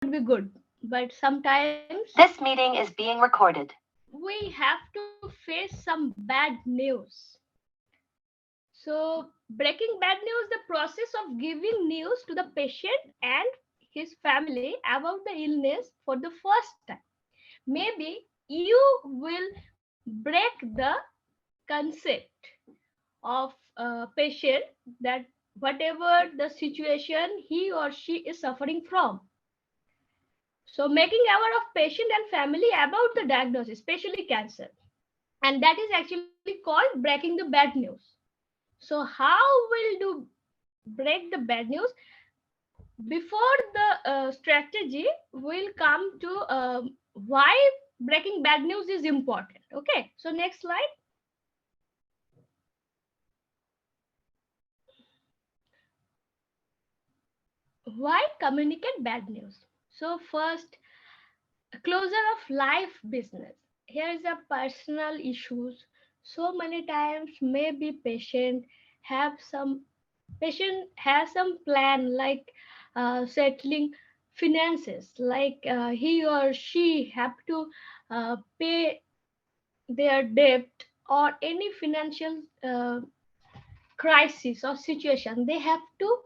be good, but sometimes This meeting is being recorded. we have to face some bad news. So, breaking bad news, the process of giving news to the patient and his family about the illness for the first time. Maybe you will break the concept of a patient that whatever the situation he or she is suffering from. So, making aware of patient and family about the diagnosis, especially cancer, and that is actually called breaking the bad news. So, how will do break the bad news? Before the strategy, will come to why breaking bad news is important. Okay, so next slide. Why communicate bad news? So first, closure of life business. Here is a personal issues. So many times maybe have some patient has some plan like settling finances, like he or she have to pay their debt or any financial crisis or situation they have to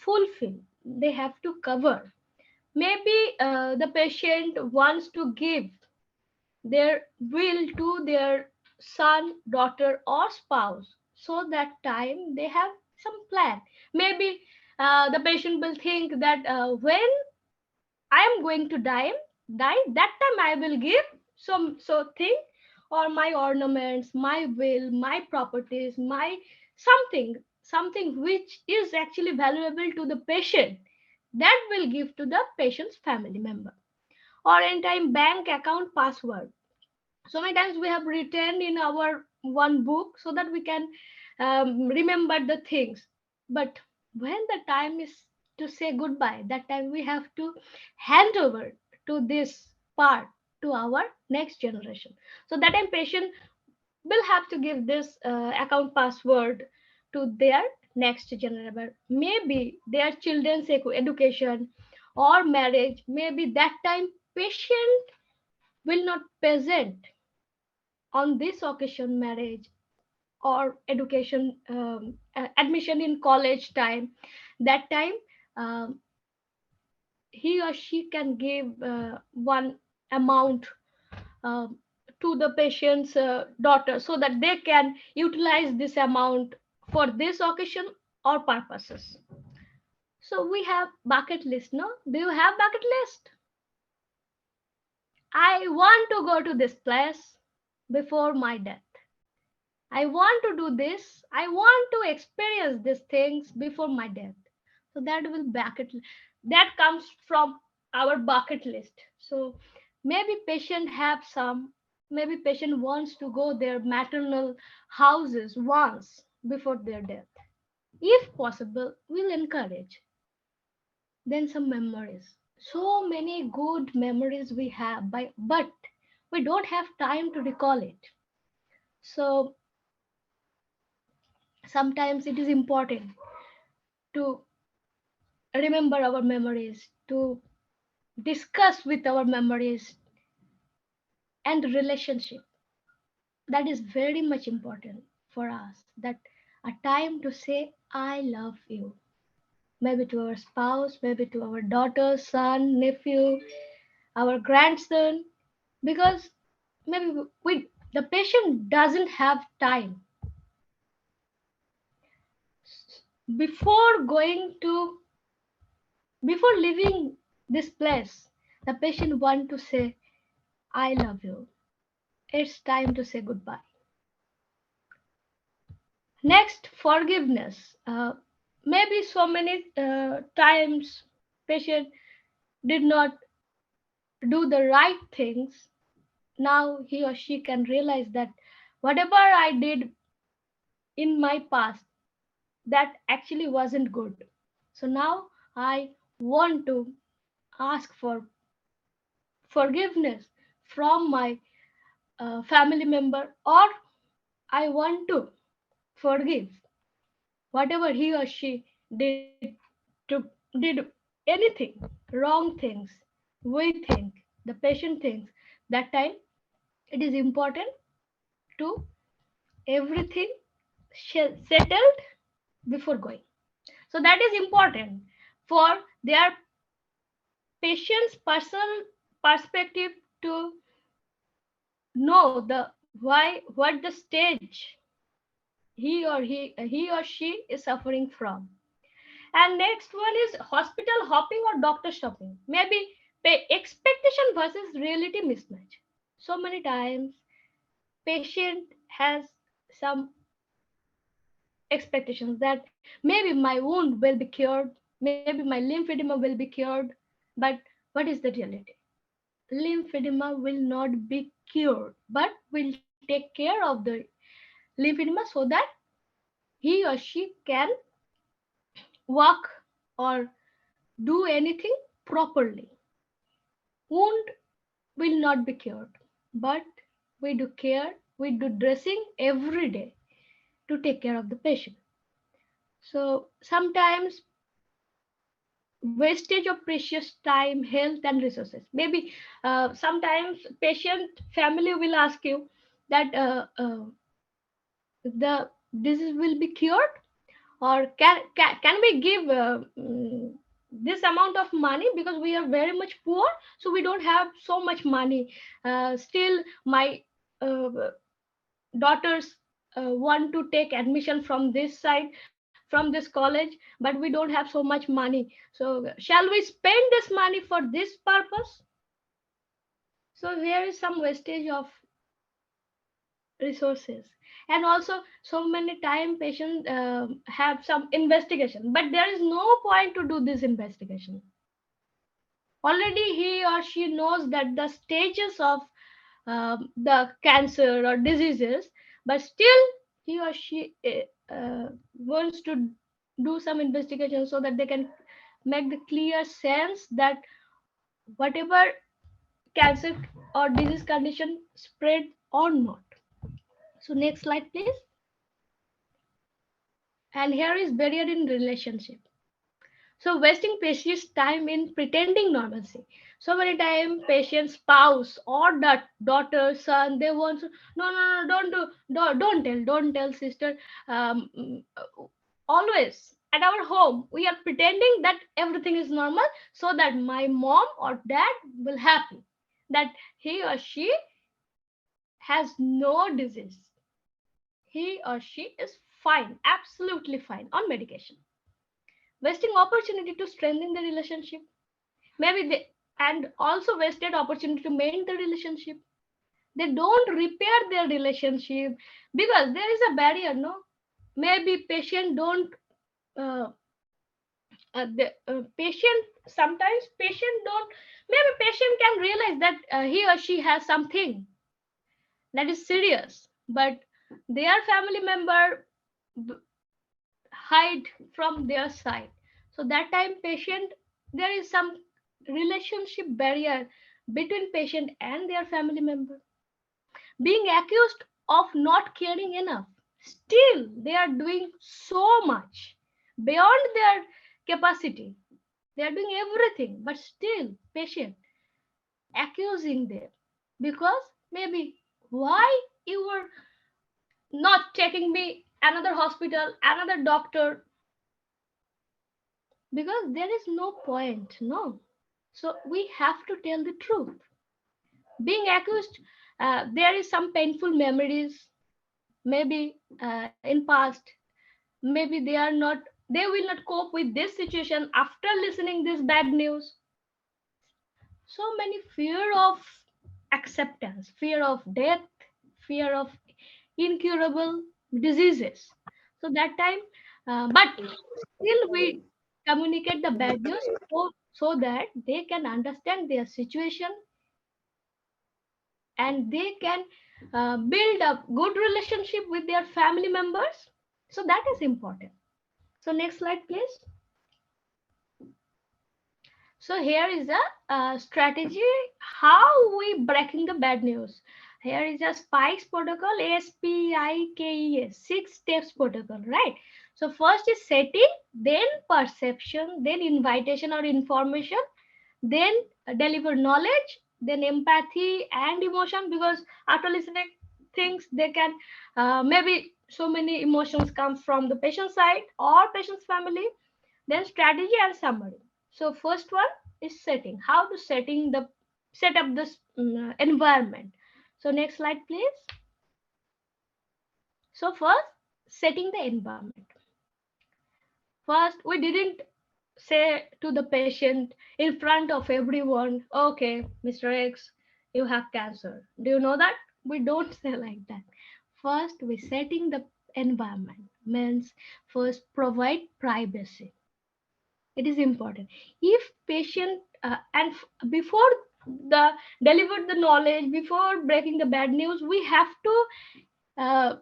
fulfill, they have to cover. Maybe the patient wants to give their will to their son, daughter, or spouse. So that time they have some plan. Maybe the patient will think that when I am going to die, that time I will give some so thing or my ornaments, my will, my properties, my something which is actually valuable to the patient, that will give to the patient's family member. Or in time bank account password, so many times we have written in our one book so that we can remember the things, but when the time is to say goodbye, that time we have to hand over to this part to our next generation. So that time patient will have to give this account password to their next generation, maybe their children's education or marriage. Maybe that time patient will not present on this occasion, marriage or education, admission in college time. That time um, he or she can give one amount um to the patient's daughter so that they can utilize this amount for this occasion or purposes. So we have bucket list. No, do you have bucket list? I want to go to this place before my death. I want to do this. I want to experience these things before my death. So that will that comes from our bucket list. So maybe patient have some, maybe patient wants to go their maternal houses once before their death. If possible, we'll encourage. Then some memories. So many good memories we have, but we don't have time to recall it. So sometimes it is important to remember our memories, to discuss with our memories and relationship. That is very much important for us. That a time to say, I love you. Maybe to our spouse, maybe to our daughter, son, nephew, our grandson. Because maybe the patient doesn't have time. Before going to, before leaving this place, the patient want to say, I love you. It's time to say goodbye. Next, forgiveness. Maybe so many times patient did not do the right things. Now he or she can realize that whatever I did in my past, that actually wasn't good. So now I want to ask for forgiveness from my family member, or I want to forgive whatever he or she did to did anything wrong things. we think, the patient thinks, that time it is important to everything settled before going. So that is important for their patient's personal perspective to know the why, what the stage he or she is suffering from. And next one is hospital hopping or doctor shopping. Maybe expectation versus reality mismatch. So many times patient has some expectations that maybe my wound will be cured, maybe my lymphedema will be cured, but what is the reality? Lymphedema will not be cured, but will take care of the lymphedema so that he or she can walk or do anything properly. Wound will not be cured, but we do care, we do dressing every day to take care of the patient. So sometimes wastage of precious time, health, and resources. Maybe sometimes patient family will ask you that the disease will be cured, or can we give this amount of money, because we are very much poor, so we don't have so much money. Still my uh, daughters want to take admission from this side, from this college, but we don't have so much money, so shall we spend this money for this purpose? So there is some wastage of resources. And also so many time patients have some investigation, but there is no point to do this investigation. Already he or she knows that the stages of the cancer or diseases, but still he or she wants to do some investigation so that they can make the clear sense that whatever cancer or disease condition spread or not. So next slide please. And here is barrier in relationship. So wasting precious time in pretending normalcy. So many time patient spouse or that daughter, son, they want to, no, no, no, don't do, don't tell sister. Um, Always at our home, we are pretending that everything is normal so that my mom or dad will happy that he or she has no disease. He or she is fine, absolutely fine on medication. Wasting opportunity to strengthen the relationship, maybe they, and also wasted opportunity to mend the relationship. They don't repair their relationship because there is a barrier, no? Maybe patient don't uh, the patient, sometimes patient don't, maybe patient can realize that he or she has something that is serious, but their family member hide from their side. So that time patient, there is some relationship barrier between patient and their family member, being accused of not caring enough. Still they are doing so much beyond their capacity, they are doing everything, but still patient accusing them because maybe why you were not taking me another hospital, another doctor, because there is no point, no. So we have to tell the truth. Being accused, there is some painful memories, maybe in past, maybe they are not, they will not cope with this situation after listening this bad news. So many fear of acceptance, fear of death, fear of incurable diseases. So that time, but still we communicate the bad news so that they can understand their situation and they can build a good relationship with their family members. So that is important. So next slide please. So here is a strategy how we breaking the bad news. Here is a spikes protocol, SPIKES, 6 steps protocol, right? So first is setting, then perception, then invitation or information, then deliver knowledge, then empathy and emotion, because after listening things they can maybe so many emotions come from the patient side or patient's family. Then strategy and summary. So first one is setting, how to set up this environment. So next slide please. So first, setting the environment. First, we didn't say to the patient in front of everyone, okay, Mr. X, you have cancer. Do you know that? We don't say like that. First, we setting the environment means first provide privacy. It is important. If patient before the deliver the knowledge, before breaking the bad news, we have to uh,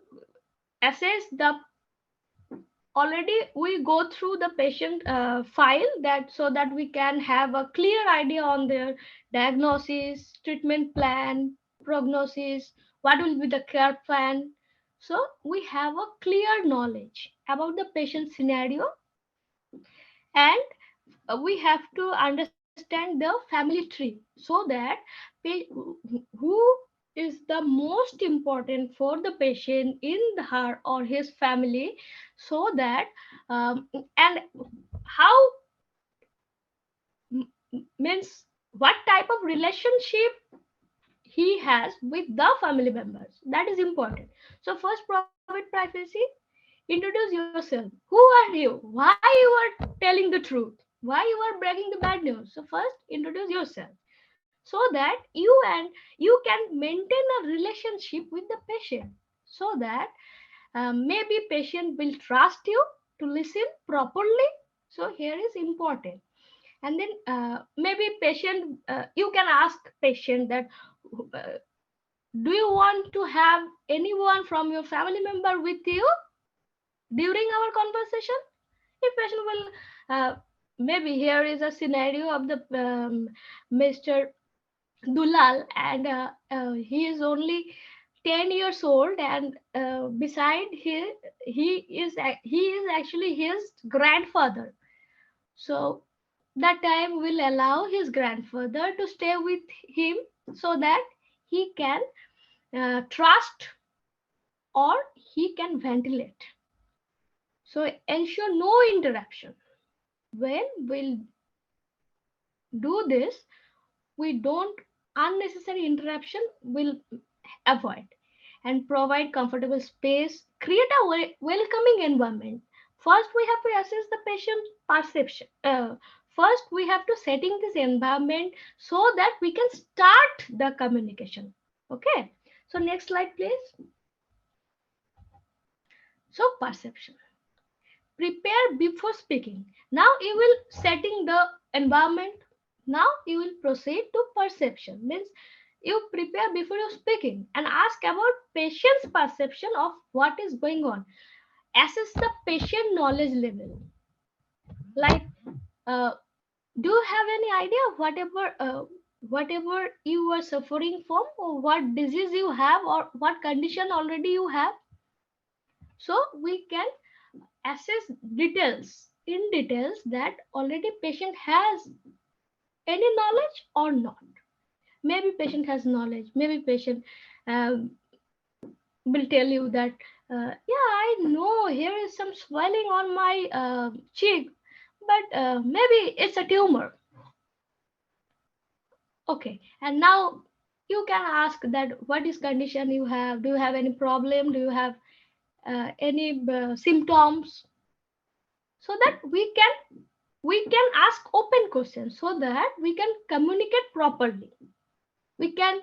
assess the already we go through the patient file, that so that we can have a clear idea on their diagnosis, treatment plan, prognosis, what will be the care plan. So we have a clear knowledge about the patient scenario, and we have to understand the family tree, so that who is the most important for the patient in her or his family, so that and how means what type of relationship he has with the family members, that is important. So first, provide privacy. Introduce yourself. Who are you? Why you are telling the truth? Why you are breaking the bad news? So first, introduce yourself, so that you and you can maintain a relationship with the patient, so that maybe patient will trust you to listen properly. So here is important. And then maybe patient, you can ask patient that uh, do you want to have anyone from your family member with you during our conversation? If patient will maybe here is a scenario of the Mr. Dulal, and he is only 10 years old, and beside he is actually his grandfather. So that time will allow his grandfather to stay with him, so that he can trust or he can ventilate. So ensure no interruption. When we'll do this, we don't unnecessary interruption will avoid, and provide comfortable space, create a welcoming environment. First we have to assess the patient perception. First we have to setting this environment, so that we can start the communication. Okay, so next slide please. So perception, prepare before speaking. Now you will setting the environment. Now you will proceed to perception, means you prepare before you speaking and ask about patient's perception of what is going on. Assess the patient knowledge level, like uh, do you have any idea whatever you are suffering from, or what disease you have, or what condition already you have. So we can assess details in details that already patient has any knowledge or not. Maybe patient has knowledge, maybe patient um, will tell you that yeah, I know here is some swelling on my cheek, but maybe it's a tumor. Okay, and now you can ask that what is condition you have, do you have any problem, do you have any symptoms, so that we can ask open questions, so that we can communicate properly. We can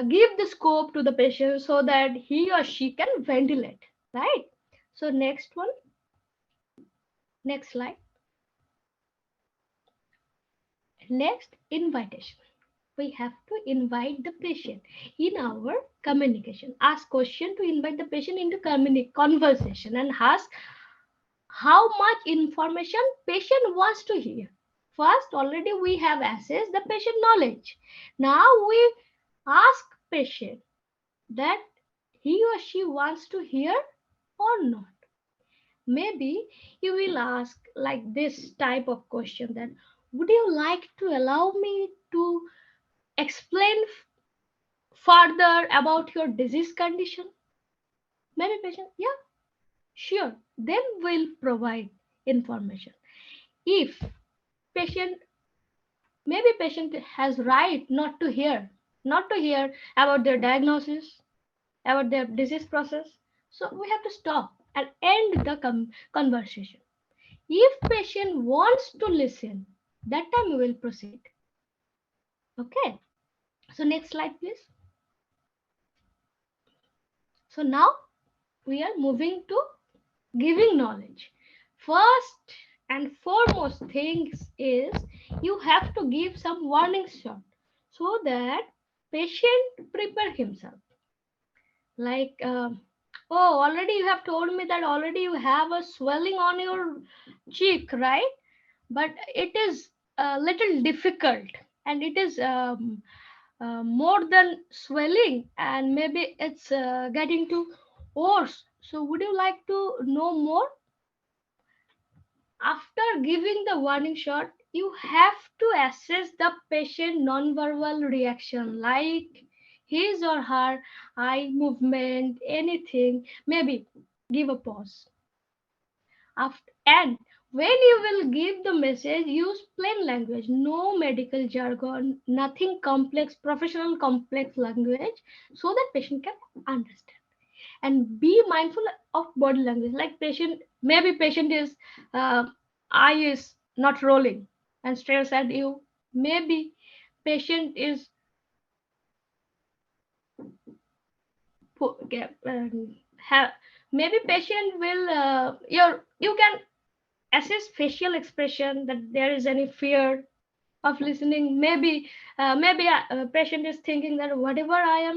give the scope to the patient, so that he or she can ventilate, right? So next one, next slide. Next, invitation. We have to invite the patient in our communication. Ask question to invite the patient into conversation, and ask how much information patient wants to hear. First, already we have assessed the patient knowledge. Now we ask patient that he or she wants to hear or not. Maybe you will ask like this type of question, that Would you like to allow me to explain further about your disease condition? Maybe patient, yeah, sure. Then we'll provide information. If patient, maybe patient has right not to hear about their diagnosis, about their disease process. So we have to stop and end the conversation. If patient wants to listen, that time we will proceed. Okay. So next slide, please. So now we are moving to giving knowledge. First and foremost things is you have to give some warning shot so that patient prepare himself. Like, oh, already you have told me that already you have a swelling on your cheek, right? But it is a little difficult, and it is more than swelling, and maybe it's getting to worse. So would you like to know more? After giving the warning shot, you have to assess the patient nonverbal reaction, like his or her eye movement, anything. Maybe give a pause. After, and when you will give the message, use plain language, no medical jargon, nothing complex, professional complex language, so that patient can understand. And be mindful of body language, like patient, maybe patient is eye is not rolling and stares at you. Maybe patient is have, maybe patient will you can assess facial expression that there is any fear of listening. Maybe maybe patient is thinking that whatever I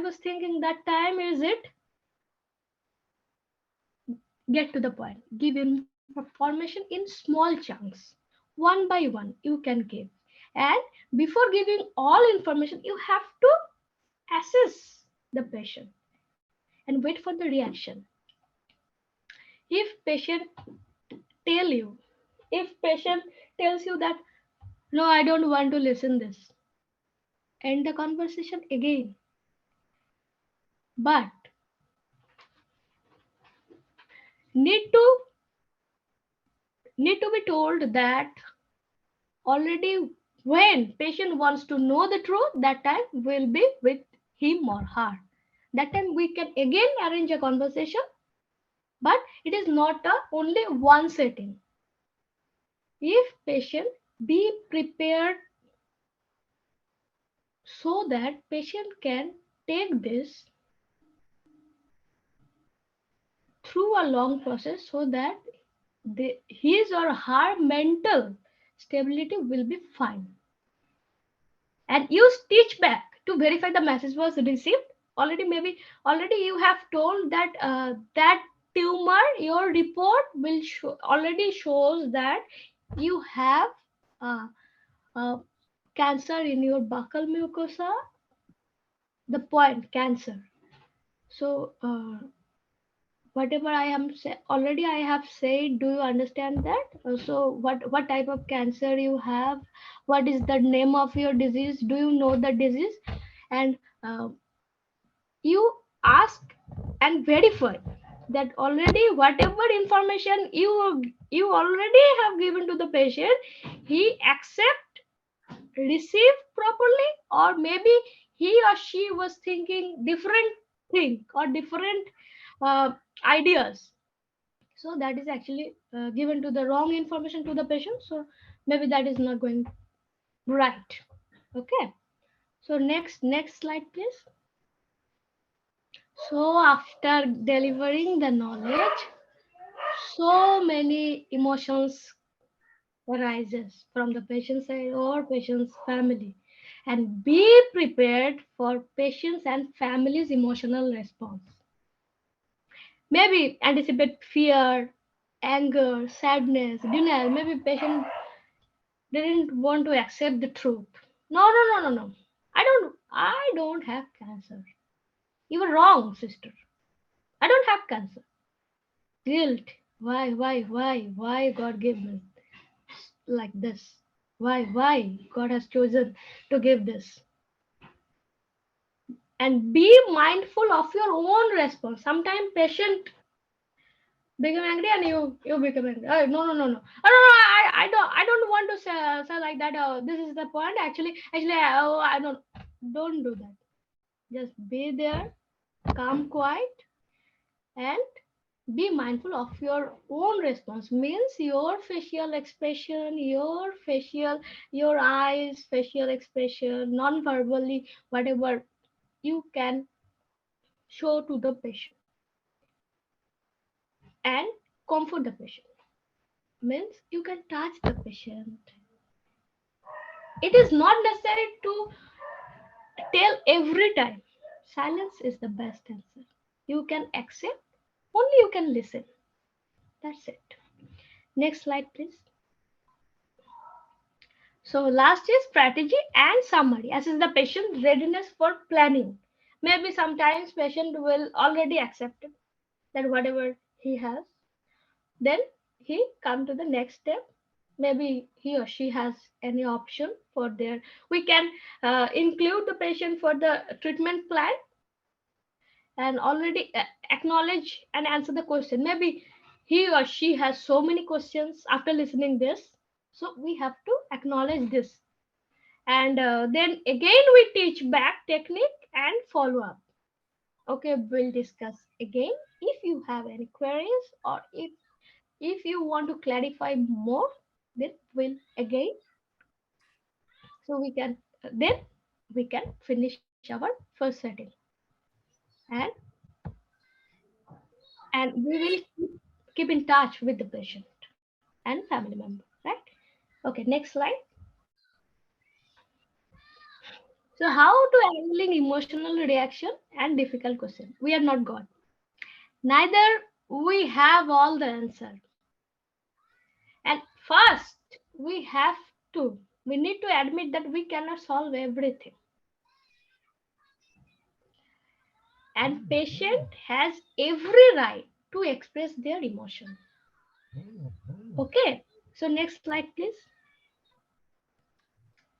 was thinking that time, is it? Get to the point. Give information in small chunks. One by one, you can give. And before giving all information, you have to assess the patient and wait for the reaction. If patient tell you, if patient tells you that no, I don't want to listen this, end the conversation again. But need to need to be told that already when patient wants to know the truth, that time will be with him or her. That time we can again arrange a conversation, but it is not a only one setting. If patient, be prepared so that patient can take this through a long process, so that his or her mental stability will be fine. And use teach back to verify the message was received. Already, maybe already you have told that that tumor, your report will show, already shows that you have uh, uh, cancer in your buccal mucosa, the point cancer. So whatever I am already I have said, do you understand that? So what type of cancer you have, what is the name of your disease, do you know the disease? And you ask and verify that already whatever information you already have given to the patient, he accept, receive properly, or maybe he or she was thinking different thing or different uh, ideas. So that is actually given to the wrong information to the patient, so maybe that is not going right. Okay. So next slide, please. So after delivering the knowledge, so many emotions arises from the patient side or patient's family, and be prepared for patients and family's emotional response. Maybe anticipate fear, anger, sadness, denial. Maybe patient didn't want to accept the truth. No, no, no, no, no. I don't have cancer. You were wrong, sister. I don't have cancer. Guilt. Why God gave me like this? Why God has chosen to give this. And be mindful of your own response. Sometimes patient become angry and you become angry. Oh, no. Oh, no, no, I don't want to say like that. This is the point. Actually, I don't do that. Just be there, calm, quiet, and be mindful of your own response. Means your facial expression, your eyes, facial expression, non-verbally, whatever you can show to the patient and comfort the patient. Means you can touch the patient. It is not necessary to tell every time. Silence is the best answer. You can accept, only you can listen. That's it. Next slide, please. So last is strategy and summary. As is the patient readiness for planning. Maybe sometimes patient will already accept it, that whatever he has. Then he come to the next step. Maybe he or she has any option for their. We can include the patient for the treatment plan and already acknowledge and answer the question. Maybe he or she has so many questions after listening this. So we have to acknowledge this. And then again we teach back technique and follow up. Okay, we'll discuss again. If you have any queries or if you want to clarify more, then we'll again, so we can then we can finish our first setting. and and we will keep in touch with the patient and family member, right? Okay, next slide. So how to handling emotional reaction and difficult question. We are not God. Neither we have all the answer. And first, we need to admit that we cannot solve everything. And patient has every right to express their emotion. Okay. So next slide, please.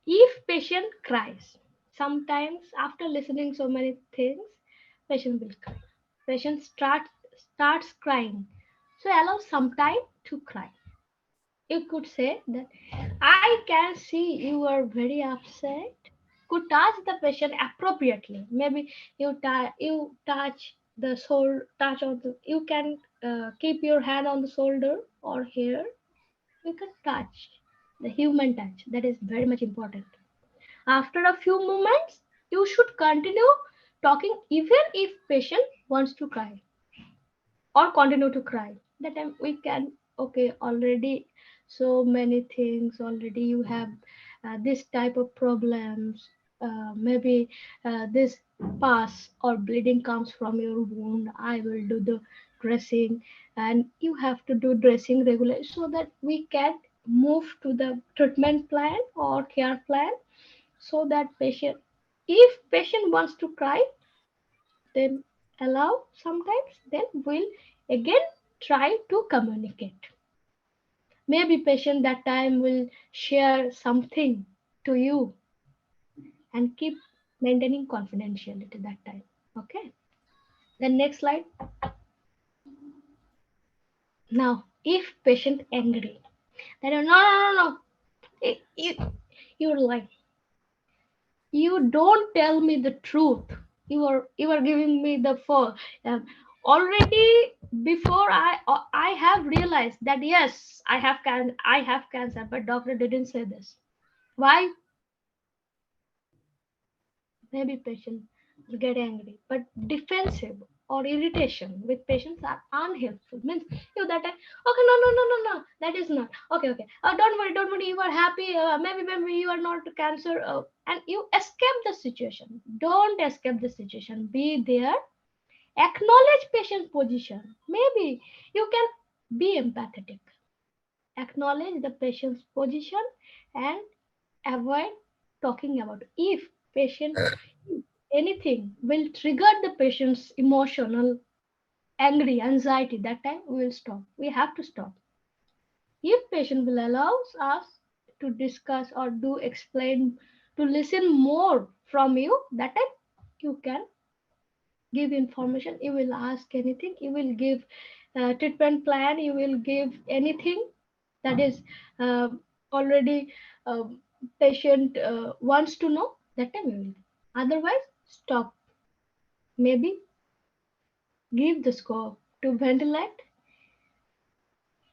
If patient cries, sometimes after listening so many things, patient will cry. Patient starts crying. So allow some time to cry. You could say that I can see you are very upset. Could touch the patient appropriately. Maybe you touch the touch on the. You can keep your hand on the shoulder or here. You can touch the human touch. That is very much important. After a few moments, you should continue talking even if patient wants to cry or continue to cry. That time we can, okay, already so many things already you have this type of problems. Maybe this pus or bleeding comes from your wound. I will do the dressing, and you have to do dressing regularly so that we can move to the treatment plan or care plan, so that patient, if patient wants to cry, then allow sometimes, then we'll again try to communicate. Maybe patient that time will share something to you and keep maintaining confidentiality that time. Okay. Then next slide. Now if patient angry, then no. You're like, you don't tell me the truth. You are giving me the fall. Already before I have realized that yes, I have cancer, but doctor didn't say this. Why? Maybe patient will get angry, but defensive or irritation with patients are unhelpful. Means you that time, okay, no, that is not okay. Don't worry, you are happy. Maybe you are not cancer, and you escape the situation. Don't escape the situation. Be there. Acknowledge patient position. Maybe you can be empathetic. Acknowledge the patient's position and avoid talking about if patient anything will trigger the patient's emotional angry anxiety. That time we will stop. We have to stop. If patient will allow us to discuss or do explain, to listen more from you, that time you can give information. You will ask anything, you will give treatment plan, you will give anything that is uh, already patient wants to know, that time you will. Otherwise, stop. Maybe give the scope to ventilate,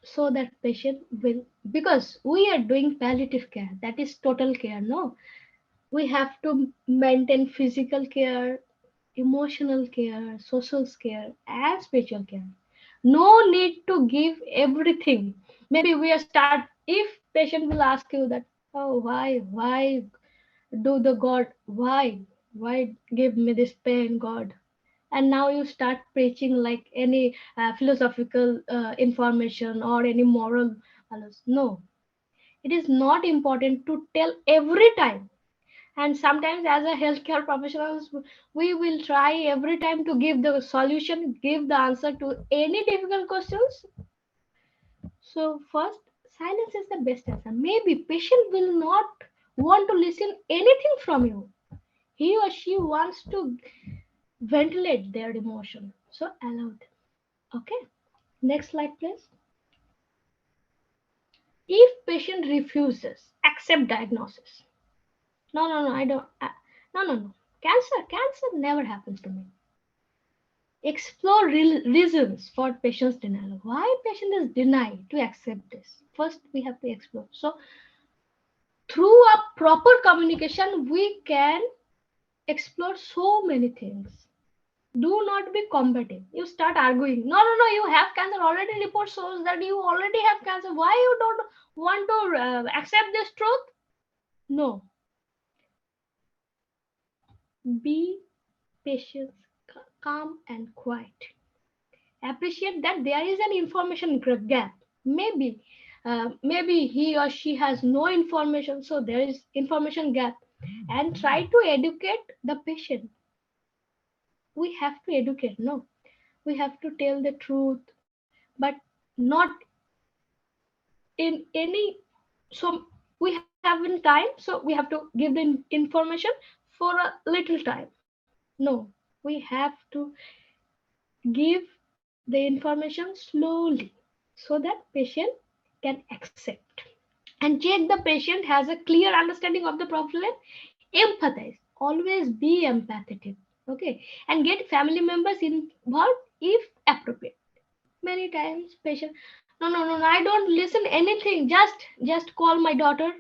so that patient will, because we are doing palliative care, that is total care, no. We have to maintain physical care, emotional care, social care, and spiritual care. No need to give everything. Maybe we are start, if patient will ask you that, oh, why do the God, why give me this pain, God? And now you start preaching like any philosophical information or any moral values. No, it is not important to tell every time. And sometimes as a healthcare professionals, we will try every time to give the solution, give the answer to any difficult questions. So first, silence is the best answer. Maybe patient will not want to listen anything from you. He or she wants to ventilate their emotion. So allow them. Okay. Next slide, please. If patient refuses accept diagnosis, no, I don't. No. Cancer never happens to me. Explore reasons for patient's denial. Why patient is denied to accept this? First, we have to explore. So, through a proper communication, we can explore so many things. Do not be combative. You start arguing. No, you have cancer. Already report shows that you already have cancer. Why you don't want to accept this truth? No. Be patient, calm, and quiet. Appreciate that there is an information gap. Maybe he or she has no information, so there is information gap. And try to educate the patient. We have to educate, no. We have to tell the truth, but not in any, so we have in time, so we have to give the information for a little time. No, we have to give the information slowly, so that patient can accept. And check the patient has a clear understanding of the problem. Empathize, always be empathetic. Okay. And get family members involved if appropriate. Many times patient, no, I don't listen anything, just call my daughter,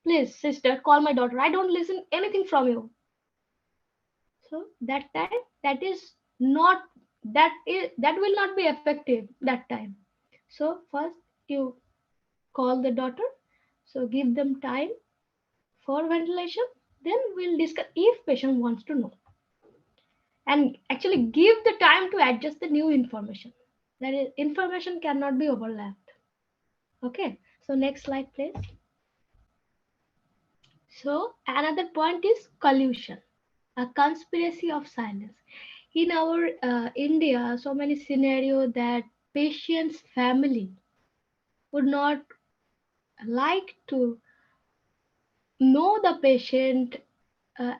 please sister, call my daughter, I don't listen anything from you. So that time, that is not, that will not be effective that time. So first you call the daughter, so give them time for ventilation, then we'll discuss if patient wants to know. And actually give the time to adjust the new information. That is, information cannot be overlapped. Okay, so next slide, please. So another point is collusion, a conspiracy of silence. In our India, so many scenario that patient's family would not like to know the patient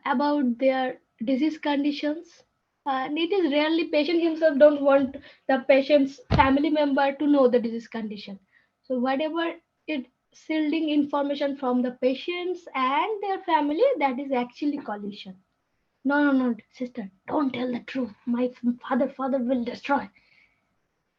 about their disease conditions. And it is rarely patient himself don't want the patient's family member to know the disease condition. So whatever it shielding information from the patients and their family, that is actually collusion. No, sister, don't tell the truth. My father will destroy.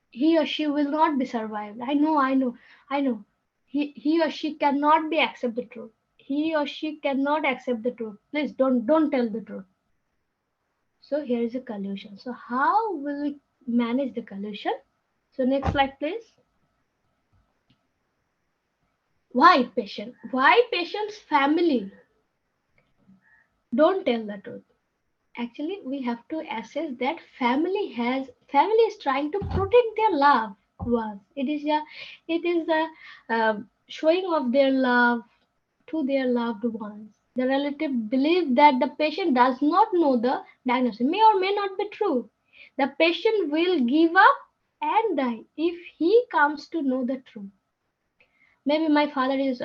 He or she will not be survived. I know. He or she cannot be accept the truth. He or she cannot accept the truth. Please don't tell the truth. So here is a collusion. So how will we manage the collusion? So next slide, please. Why patient? Why patient's family don't tell the truth? Actually, we have to assess that family is trying to protect their loved ones. It is a showing of their love to their loved ones. The relative believe that the patient does not know the diagnosis, may or may not be true. The patient will give up and die if he comes to know the truth. Maybe my father is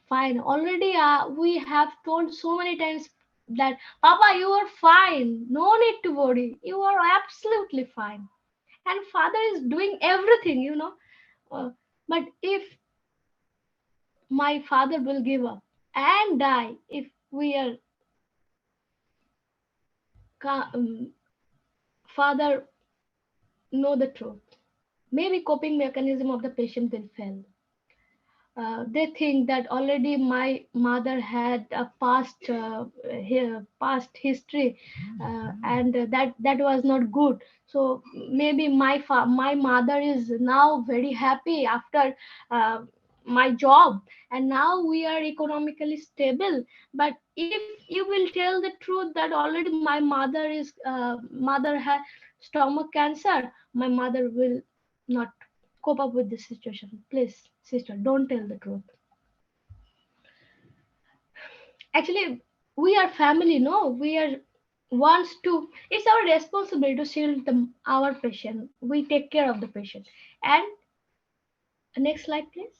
fine already. We have told so many times that Papa, you are fine, no need to worry, you are absolutely fine, and father is doing everything, uh, but if my father will give up and die if we are father know the truth, maybe coping mechanism of the patient will fail. They think that already my mother had a past history, and that was not good. So maybe my mother is now very happy after uh, my job, and now we are economically stable. But if you will tell the truth that already my mother had stomach cancer, my mother will not cope up with this situation. Please, sister, don't tell the truth. Actually, we are family, no? We are wants to. It's our responsibility to shield our patient. We take care of the patient. And next slide, please.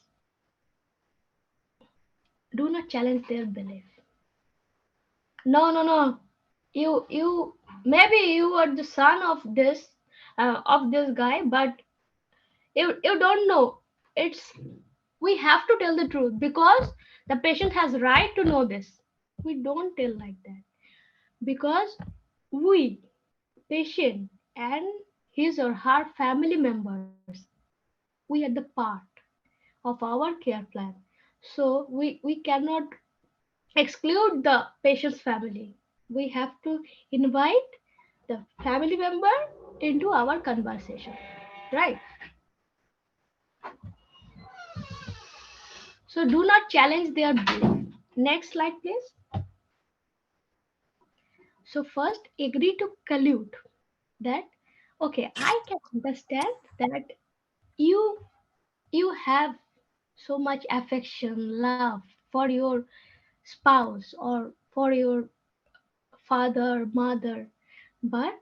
Do not challenge their belief. No, no, no. You. Maybe you are the son of this guy, but you don't know. It's we have to tell the truth because the patient has right to know this. We don't tell like that because we patient and his or her family members, we are the part of our care plan, so we cannot exclude the patient's family. We have to invite the family member into our conversation, right? So do not challenge their belief. Next slide, please. So first agree to collude that okay, I can understand that you you have so much affection, love for your spouse or for your father, mother, but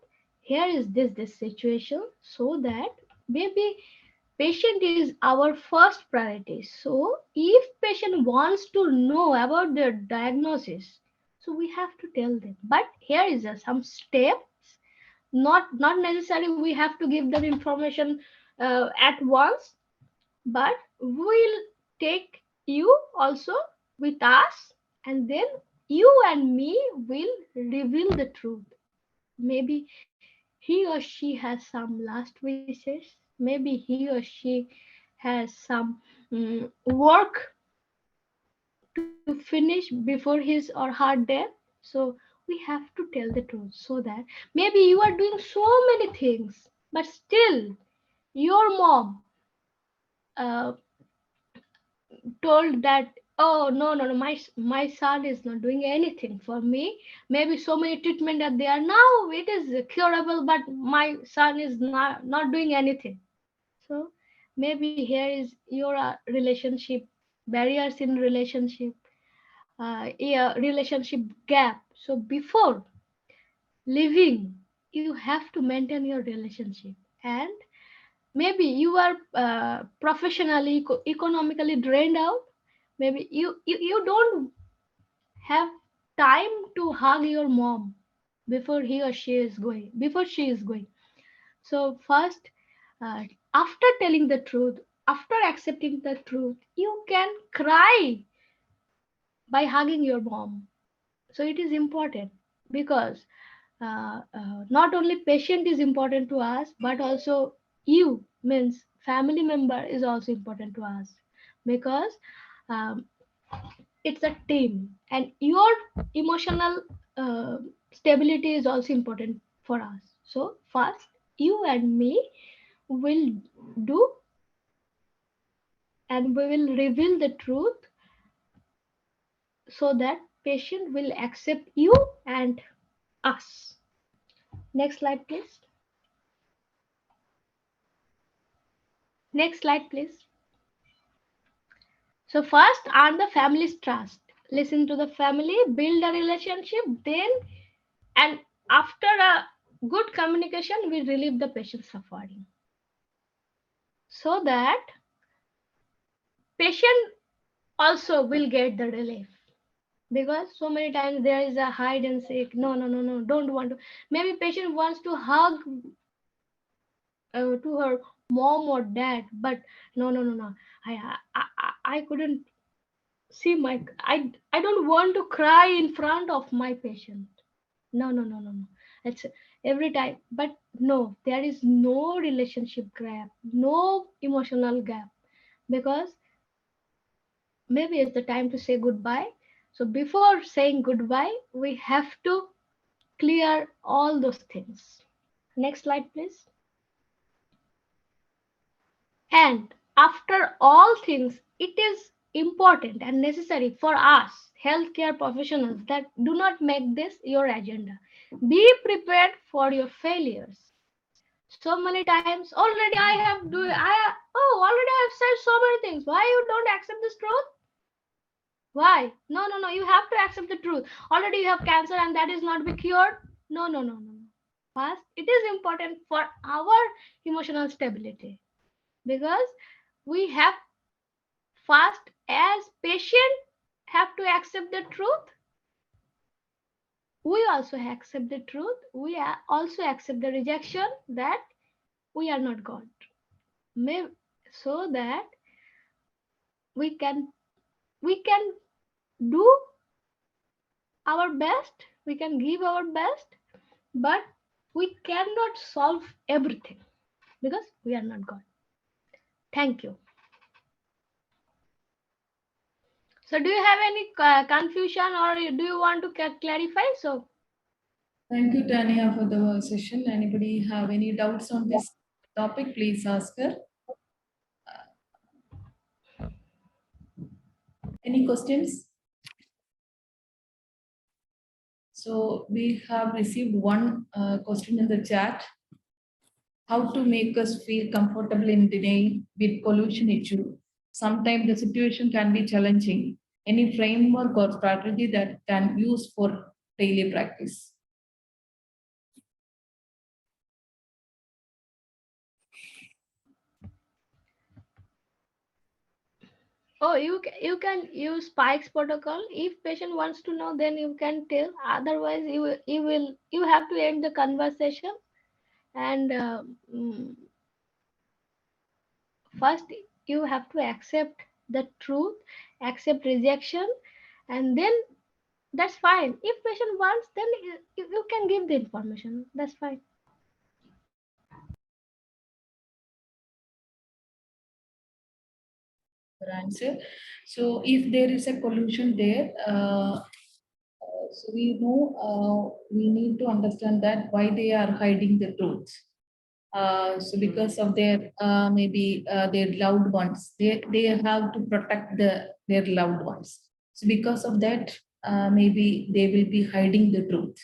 here is this situation, so that maybe patient is our first priority. So if patient wants to know about their diagnosis, so we have to tell them. But here is some steps, not necessarily we have to give them information at once, but we'll take you also with us, and then you and me will reveal the truth. Maybe he or she has some last wishes, maybe he or she has some work to finish before his or her death. So we have to tell the truth, so that maybe you are doing so many things, but still your mom uh, told that, oh, no, my son is not doing anything for me. Maybe so many treatment are there now, it is curable, but my son is not doing anything. So maybe here is your relationship barriers in relationship, yeah, relationship gap. So before living, you have to maintain your relationship. And maybe you are professionally economically drained out. Maybe you don't have time to hug your mom before she is going. So first, uh, after telling the truth, after accepting the truth, you can cry by hugging your mom. So it is important because not only patient is important to us, but also you means family member is also important to us, because um, it's a team, and your emotional uh, stability is also important for us. So first, you and me will do, and we will reveal the truth, so that patient will accept you and us. Next slide, please. Next slide, please. So first, earn the family's trust. Listen to the family, build a relationship, then, and after a good communication, we relieve the patient's suffering. So that patient also will get the relief. Because so many times there is a hide and seek. No, no, no, no, don't want to. Maybe patient wants to hug to her mom or dad, but no, no, no, no. I couldn't see my. I don't want to cry in front of my patient. No, no, no, no, no. It's every time. But no, there is no relationship gap, no emotional gap, because maybe it's the time to say goodbye. So before saying goodbye, we have to clear all those things. Next slide, please. And after all things, it is important and necessary for us, healthcare professionals, that do not make this your agenda. Be prepared for your failures. So many times already I have do already I have said so many things. Why you don't accept this truth? Why? No, no, no. You have to accept the truth. Already you have cancer and that is not be cured. No, no, no, no, no. First, it is important for our emotional stability, because we have first as patient have to accept the truth. We also accept the truth. We also accept the rejection that we are not God. May, so that we can we can do our best, we can give our best, but we cannot solve everything because we are not God. Thank you. So do you have any confusion, or do you want to clarify? So Thank you, Tania, for the session. Anybody have any doubts on this topic? Please ask her. Any questions? So we have received one question in the chat. How to make us feel comfortable in dealing with pollution issue? Sometimes the situation can be challenging. Any framework or strategy that can use for daily practice? you can use Spike's protocol. If patient wants to know, then you can tell. Otherwise, you have to end the conversation. And first, you have to accept the truth, accept rejection, and then that's fine. If patient wants, then you can give the information. That's fine. Answer. So if there is a pollution there, so we know we need to understand that why they are hiding the truth. So because of their maybe their loved ones, they have to protect their loved ones. So because of that, maybe they will be hiding the truth.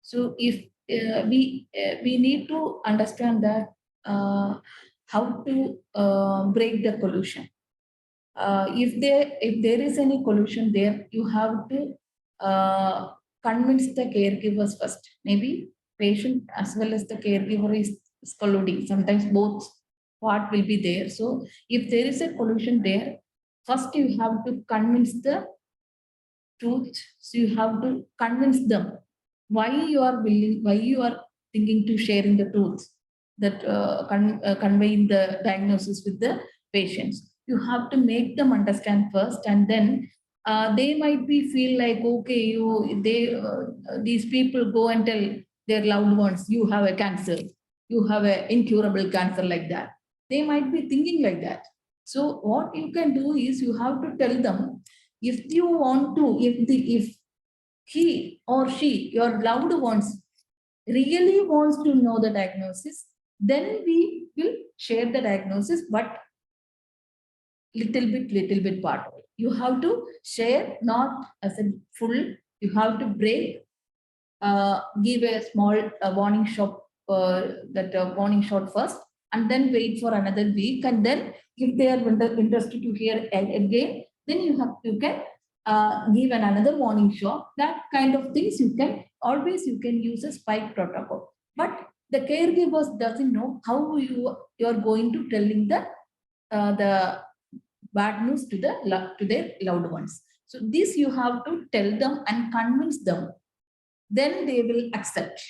So if we need to understand that how to break the pollution. If there is any collusion there, you have to convince the caregivers first. Maybe patient as well as the caregiver is colluding. Sometimes both part will be there. So if there is a collusion there, first you have to convince the truth. So you have to convince them why you are willing, why you are thinking to sharing the truth, that conveying the diagnosis with the patients. You have to make them understand first, and then they might be feel like, okay, these people go and tell their loved ones, you have a cancer, you have an incurable cancer, like that. They might be thinking like that. So what you can do is you have to tell them, if you want to, if he or she, your loved ones, really wants to know the diagnosis, then we will share the diagnosis, but little bit part. You have to share, not as a full. You have to break, give a small warning shot, that warning shot first, and then wait for another week, and then if they are interested to hear again, then you can give another warning shot. That kind of things you can always, you can use a spike protocol, but the caregivers doesn't know how you are going to telling the bad news to their loved ones. So this you have to tell them and convince them. Then they will accept.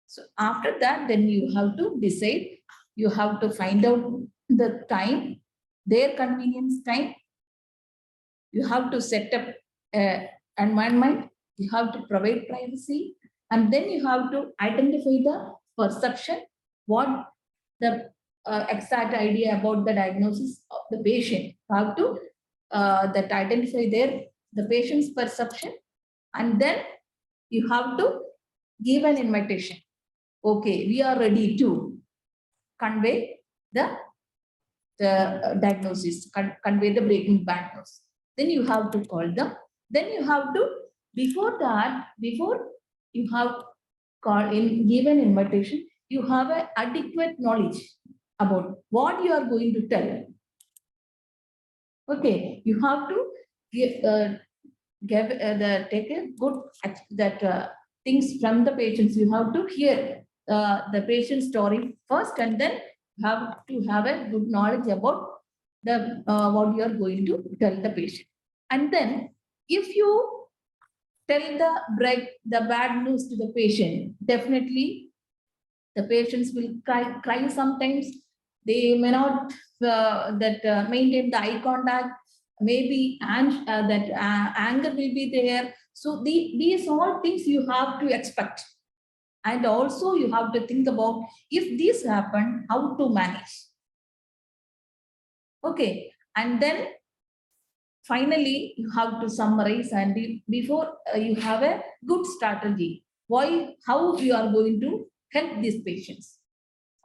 So after that, then you have to decide. You have to find out the time, their convenience time. You have to set up an environment. You have to provide privacy, and then you have to identify the perception, what the exact idea about the diagnosis of the patient. You have to that identify the patient's perception, and then you have to give an invitation. Okay, we are ready to convey the diagnosis, convey the breaking bad news. Then you have to call them. Then you have to, before that, before you have called in, given invitation, you have an adequate knowledge about what you are going to tell. Okay, you have to take a good things from the patients. You have to hear the patient story first, and then have to have a good knowledge about the what you are going to tell the patient. And then if you tell the bad news to the patient, definitely the patients will cry sometimes. They may not maintain the eye contact. Maybe anger will be there. So these all things you have to expect. And also you have to think about, if this happen, how to manage. Okay. And then finally, you have to summarize, and before you have a good strategy, how you are going to help these patients.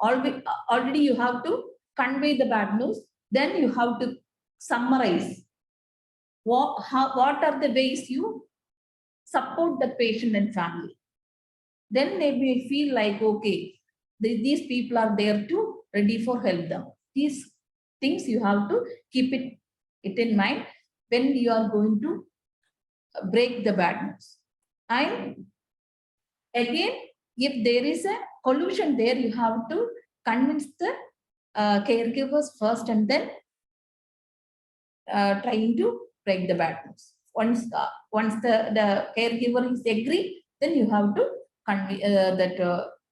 Already you have to convey the bad news. Then you have to summarize what are the ways you support the patient and family. Then they may feel like, okay, these people are there to ready for help them. These things you have to keep it in mind when you are going to break the bad news. And again, if there is a collusion there, you have to convince the caregivers first, and then trying to break the bad news. Once the caregiver is agree, then you have to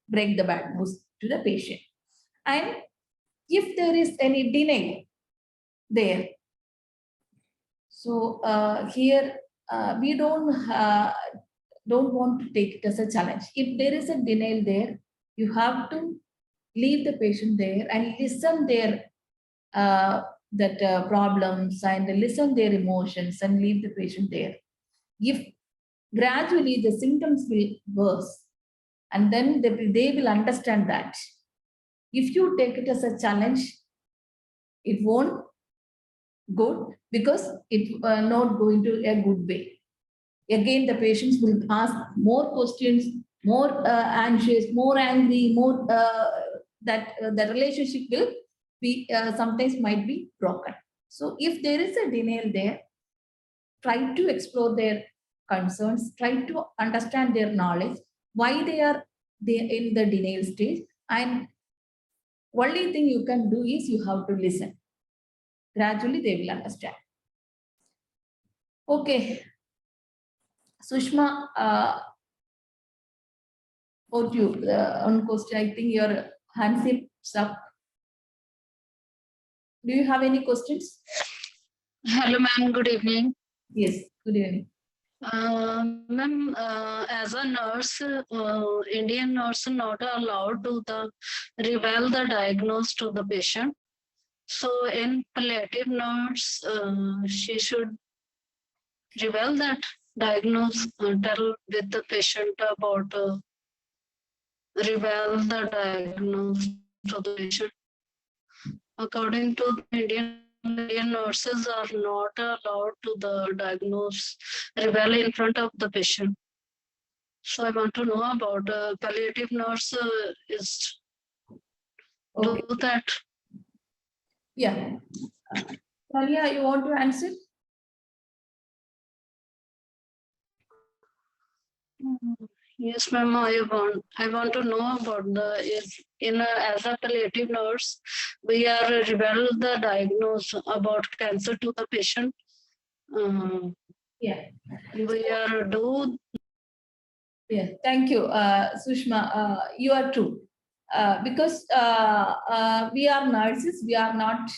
break the bad news to the patient. And if there is any denial there, so here we don't want to take it as a challenge. If there is a denial there, you have to leave the patient there and listen their problems, and listen their emotions, and leave the patient there. If gradually the symptoms will worse, and then they will understand that. If you take it as a challenge, it won't good, because it not going to a good way. Again, the patients will ask more questions, more anxious, more angry, more the relationship will be sometimes might be broken. So if there is a denial there, try to explore their concerns, try to understand their knowledge, why they are in the denial stage, and only thing you can do is you have to listen. Gradually they will understand. Okay, Sushma, about you on question. I think your hands is up. Do you have any questions? Hello, ma'am. Good evening. Yes, good evening. Ma'am, as a nurse, Indian nurse not allowed to reveal the diagnosis to the patient. So in palliative nurse, she should reveal that diagnosis, tell with the patient about reveal the diagnosis to the patient. According to the Indian nurses are not allowed to diagnose, reveal in front of the patient. So I want to know about palliative nurse is Okay. do that. Yeah. Tania, you want to answer? Yes, ma'am. I want to know about as a palliative nurse, we are reveal the diagnose about cancer to the patient. Yeah. We are do. Yeah, thank you, Sushma. You are true. Because we are nurses, we are not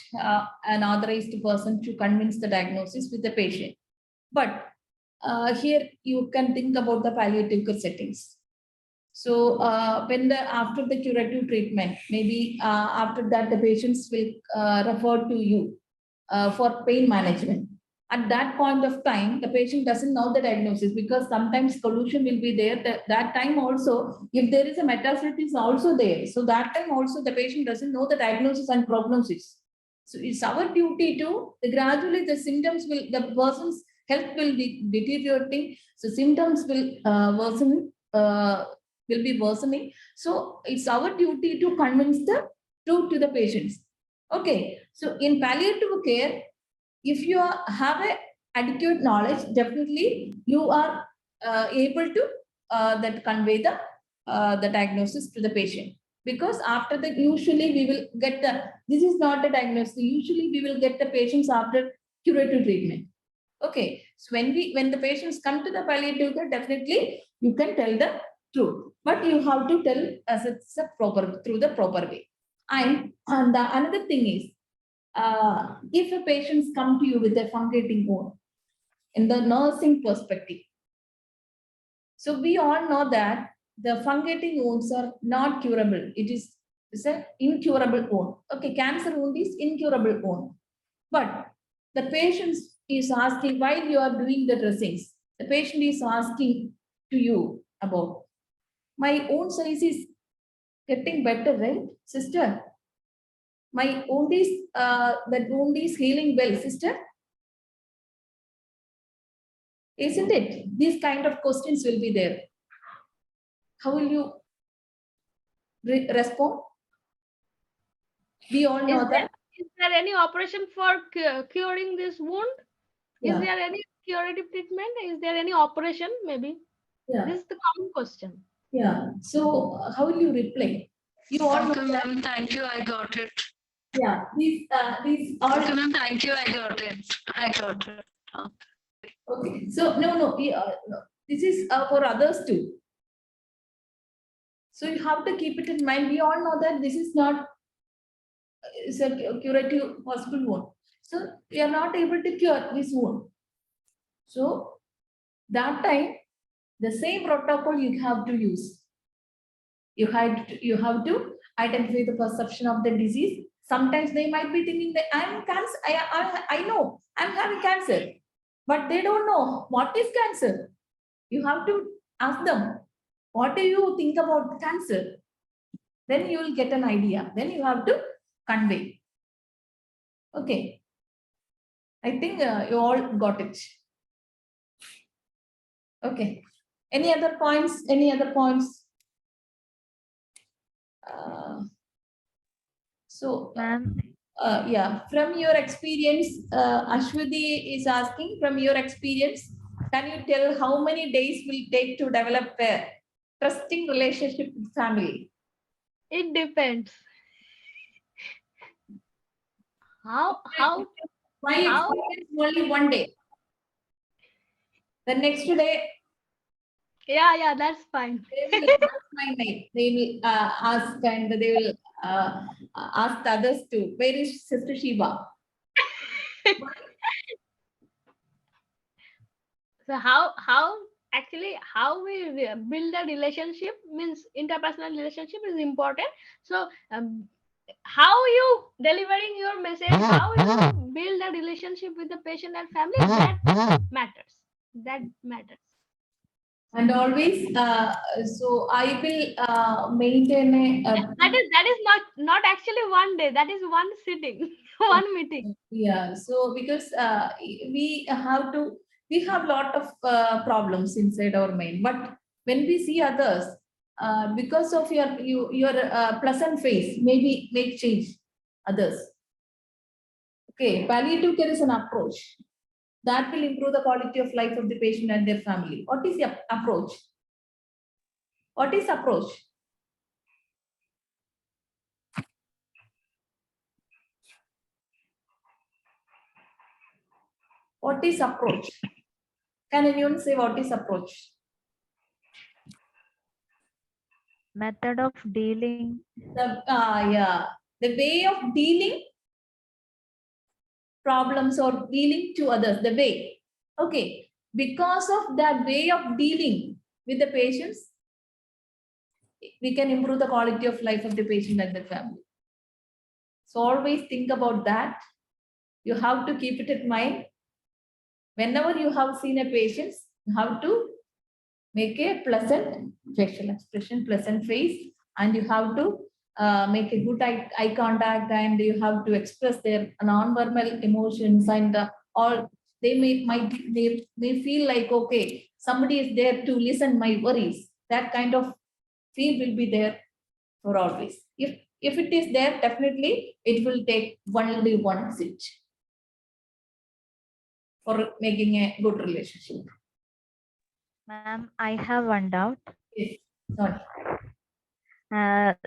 an authorized person to convince the diagnosis with the patient. But here you can think about the palliative care settings. So when after the curative treatment, maybe after that the patients will refer to you for pain management. At that point of time, the patient doesn't know the diagnosis because sometimes solution will be there. That time also, if there is a metastasis also there. So that time also the patient doesn't know the diagnosis and prognosis. So it's our duty to gradually the symptoms will, the person's health will be deteriorating. So symptoms will worsen, will be worsening. So it's our duty to convince the truth to the patients. Okay. So in palliative care, if you have a adequate knowledge, definitely you are able to that convey the diagnosis to the patient. Because after that, usually we will get the, this is not a diagnosis. Usually we will get the patients after curative treatment. Okay, so when the patients come to the palliative care, definitely you can tell the truth, but you have to tell as it's a proper through the proper way. And the another thing is, if a patients come to you with a fungating wound, in the nursing perspective, so we all know that the fungating wounds are not curable. It's an incurable wound. Okay, cancer wound is incurable wound. But the patient is asking, while you are doing the dressings, the patient is asking to you about, my wound size is getting better, right, sister? My wound is, that wound is healing well, sister. Isn't it? These kind of questions will be there. How will you respond? We all Is know there that. is there any operation for curing this wound? Is Yeah, there any curative treatment? Is there any operation? Maybe yeah, this is the common question. yeah. So how will you reply? You all know Okay, that. ma'am. Thank you. I got it. Yeah, these all. Okay, ma'am. Thank you. I got it. I got it. Okay. So no, no. This is for others too. So you have to keep it in mind. We all know that this is not is a curative possible wound. So we are not able to cure this wound. So that time, the same protocol you have to use. You have to identify the perception of the disease. Sometimes they might be thinking that I'm cancer. I know I'm having cancer, but they don't know what is cancer. You have to ask them, what do you think about cancer? Then you will get an idea. Then you have to convey. Okay. I think you all got it. Okay. Any other points? Any other points? Uh, so, yeah, from your experience, Ashwati is asking, from your experience, can you tell how many days will take to develop a trusting relationship with family? It depends. How My how experience only one day. The next day, yeah, that's fine. they will ask my name. They will ask and they will ask the others too. Where is Sister Shiva? So how actually how we build a relationship means interpersonal relationship is important. So how you delivering your message, how you build a relationship with the patient and family, that matters. That matters. And always, so I will maintain That is not actually one day. That is one sitting, one meeting. yeah. So because we have lot of problems inside our mind, but when we see others, because of your pleasant face, maybe make change others. Okay, palliative care is an approach that will improve the quality of life of the patient and their family. What is the approach? What is approach? What is approach? Can anyone say what is approach? Method of dealing. Yeah, the way of dealing problems or dealing to others, the way. Okay, because of that way of dealing with the patients, we can improve the quality of life of the patient and the family. So always think about that. You have to keep it in mind. Whenever you have seen a patient, you have to make a pleasant facial expression, pleasant face, and you have to make a good eye contact, and you have to express their non-verbal emotions, and all they may feel like, okay, somebody is there to listen my worries. That kind of feel will be there for always. If it is there, definitely it will take only one sit for making a good relationship. Ma'am, I have one doubt. Yes. Sorry.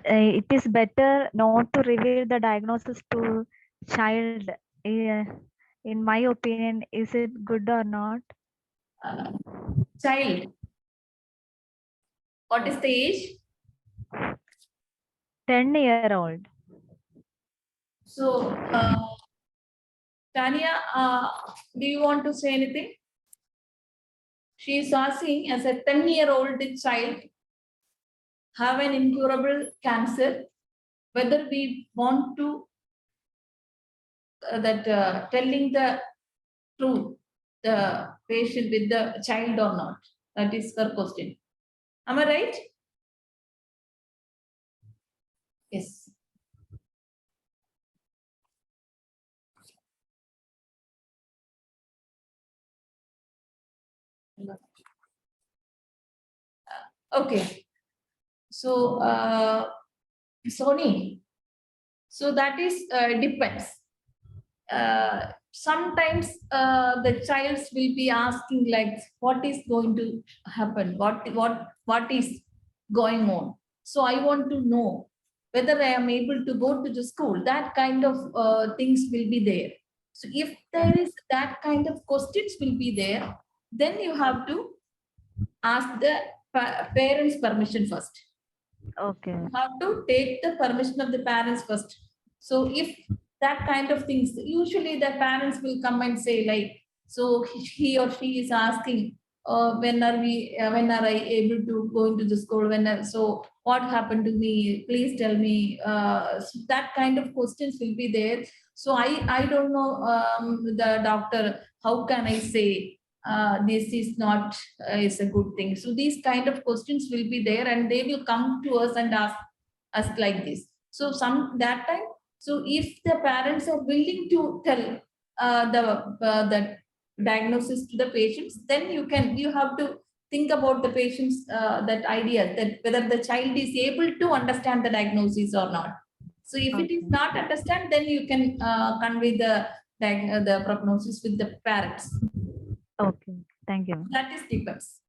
It is better not to reveal the diagnosis to child. Uh, in my opinion, is it good or not? Child. What is the age? 10-year-old. So, Tania, do you want to say anything? She is asking, as a 10-year-old child have an incurable cancer, whether we want to telling the truth, the patient with the child or not. That is her question. Am I right? Yes. Okay. So, Sony, so that is depends. Sometimes the child will be asking like, what is going to happen? What is going on? So I want to know whether I am able to go to the school. That kind of things will be there. So if there is that kind of questions will be there, then you have to ask the parents' permission first. Okay. You have to take the permission of the parents first. So if that kind of things, usually the parents will come and say like, so he or she is asking, when are I able to go into the school? So what happened to me? Please tell me. So that kind of questions will be there. So I don't know, the doctor, how can I say this is not is a good thing. So these kind of questions will be there, and they will come to us and ask us like this. So some that time, so if the parents are willing to tell the diagnosis to the patients, then you have to think about the patients, that idea that whether the child is able to understand the diagnosis or not. So if it is Okay. not understand, then you can convey the prognosis with the parents. Okay. Thank you. That is depends.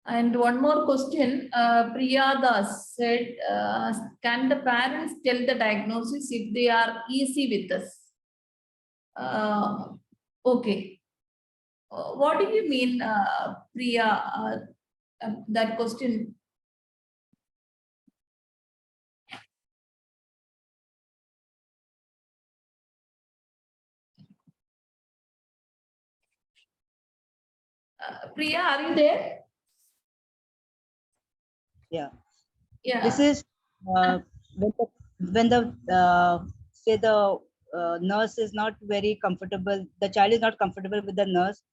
And one more question. Priya Das said, can the parents tell the diagnosis if they are easy with us? Okay. What do you mean, Priya? That question. Priya, are you there? Yeah. Yeah. This is when the say the nurse is not very comfortable, the child is not comfortable with the nurse,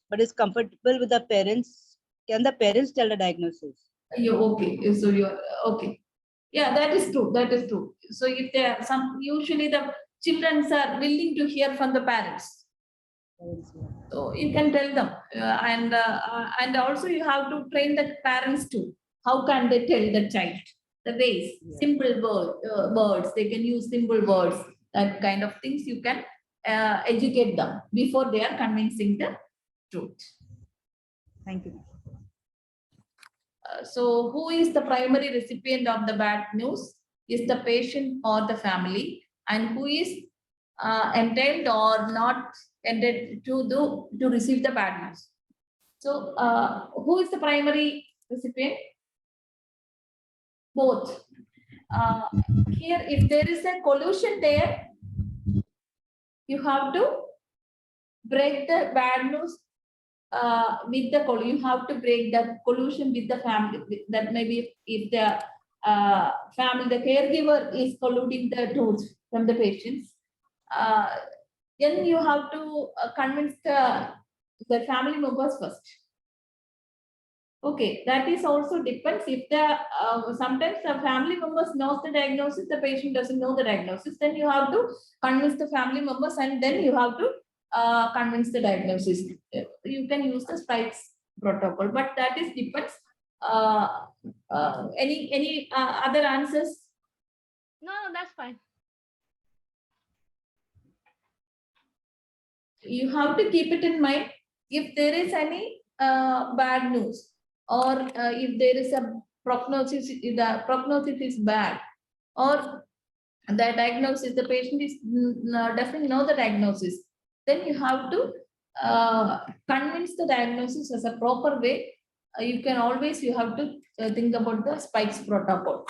but is comfortable with the parents. Can the parents tell the diagnosis? You okay? So you're okay. Yeah, that is true. That is true. So if there are some, usually the children are willing to hear from the parents. So you can tell them, and also you have to train the parents too. How can they tell the child? the ways, simple words. They can use simple words. That kind of things you can educate them before they are convincing the truth. Thank you. So who is the primary recipient of the bad news? Is the patient or the family? And who is entitled or not entitled to receive the bad news? So who is the primary recipient? Both. Here, if there is a collusion there, you have to break the bad news with the collusion. You have to break the collusion with the family. That maybe if the family, the caregiver is colluding the truth from the patients, then you have to convince the family members first. Okay, that is also depends if the sometimes the family members knows the diagnosis, the patient doesn't know the diagnosis, then you have to convince the family members and then you have to convince the diagnosis. You can use the spikes protocol, but that is depends. Any other answers? No, that's fine. You have to keep it in mind if there is any bad news or if there is a prognosis, the prognosis is bad or the diagnosis, the patient is doesn't know the diagnosis, then you have to convince the diagnosis as a proper way. You can always, you have to think about the spikes protocol.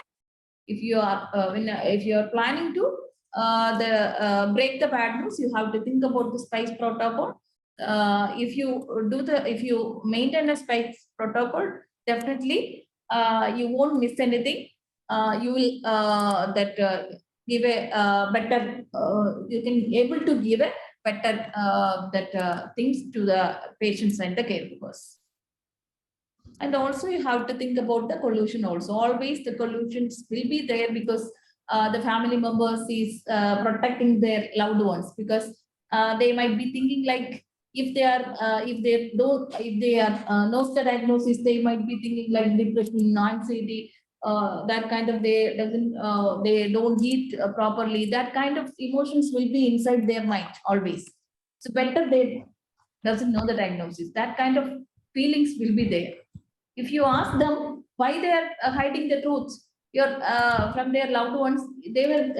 If you are if you are planning to break the bad news, you have to think about the spikes protocol. If you maintain a spikes protocol, definitely you won't miss anything. You will give a better. You can able to give a better things to the patients and the caregivers. And also you have to think about the collusion also. Always the collusions will be there because the family members is protecting their loved ones, because they might be thinking like if they are knows the diagnosis, they might be thinking like depression, anxiety, that kind of they don't eat properly. That kind of emotions will be inside their mind always. So better they doesn't know the diagnosis. That kind of feelings will be there. If you ask them why they are hiding the truth from their loved ones, they were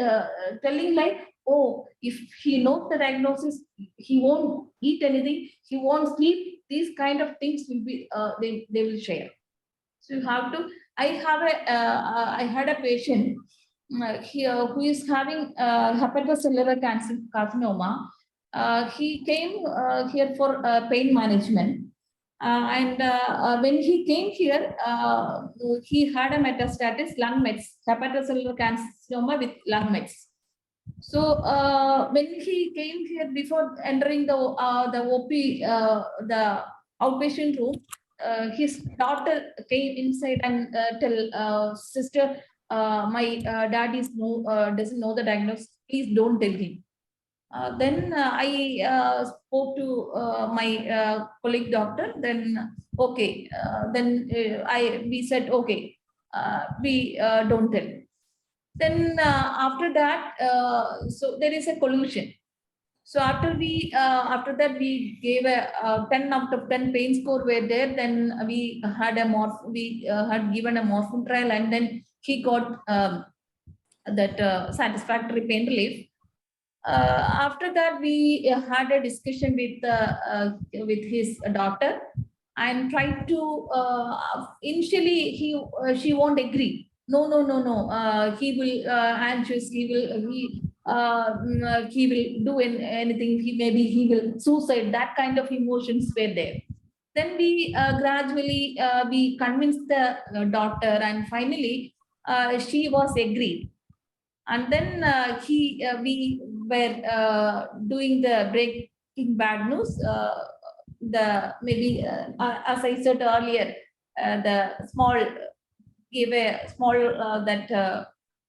telling like, oh, if he knows the diagnosis, he won't eat anything, he won't sleep. These kind of things will be they will share. So you have to. I had a patient here who is having hepatocellular carcinoma. He came here for pain management. When he came here, he had a metastasis lung mets, hepatocellular carcinoma with lung mets. So when he came here, before entering the OP, the outpatient room, his daughter came inside and tell sister, my dad doesn't know the diagnosis. Please don't tell him. Then I spoke to my colleague doctor. Then okay, then we said okay, we don't tell. Then after that, so there is a collusion. So after that we gave a 10 out of 10 pain score were there. Then we had had given a morphine trial, and then he got that satisfactory pain relief. After that, we had a discussion with his daughter and tried to. Initially, she won't agree. No. He will anxious. He will do anything. He will suicide. That kind of emotions were there. Then we gradually we convinced the daughter, and finally she was agreed. And then we were doing the breaking bad news. The maybe as I said earlier, the small give a small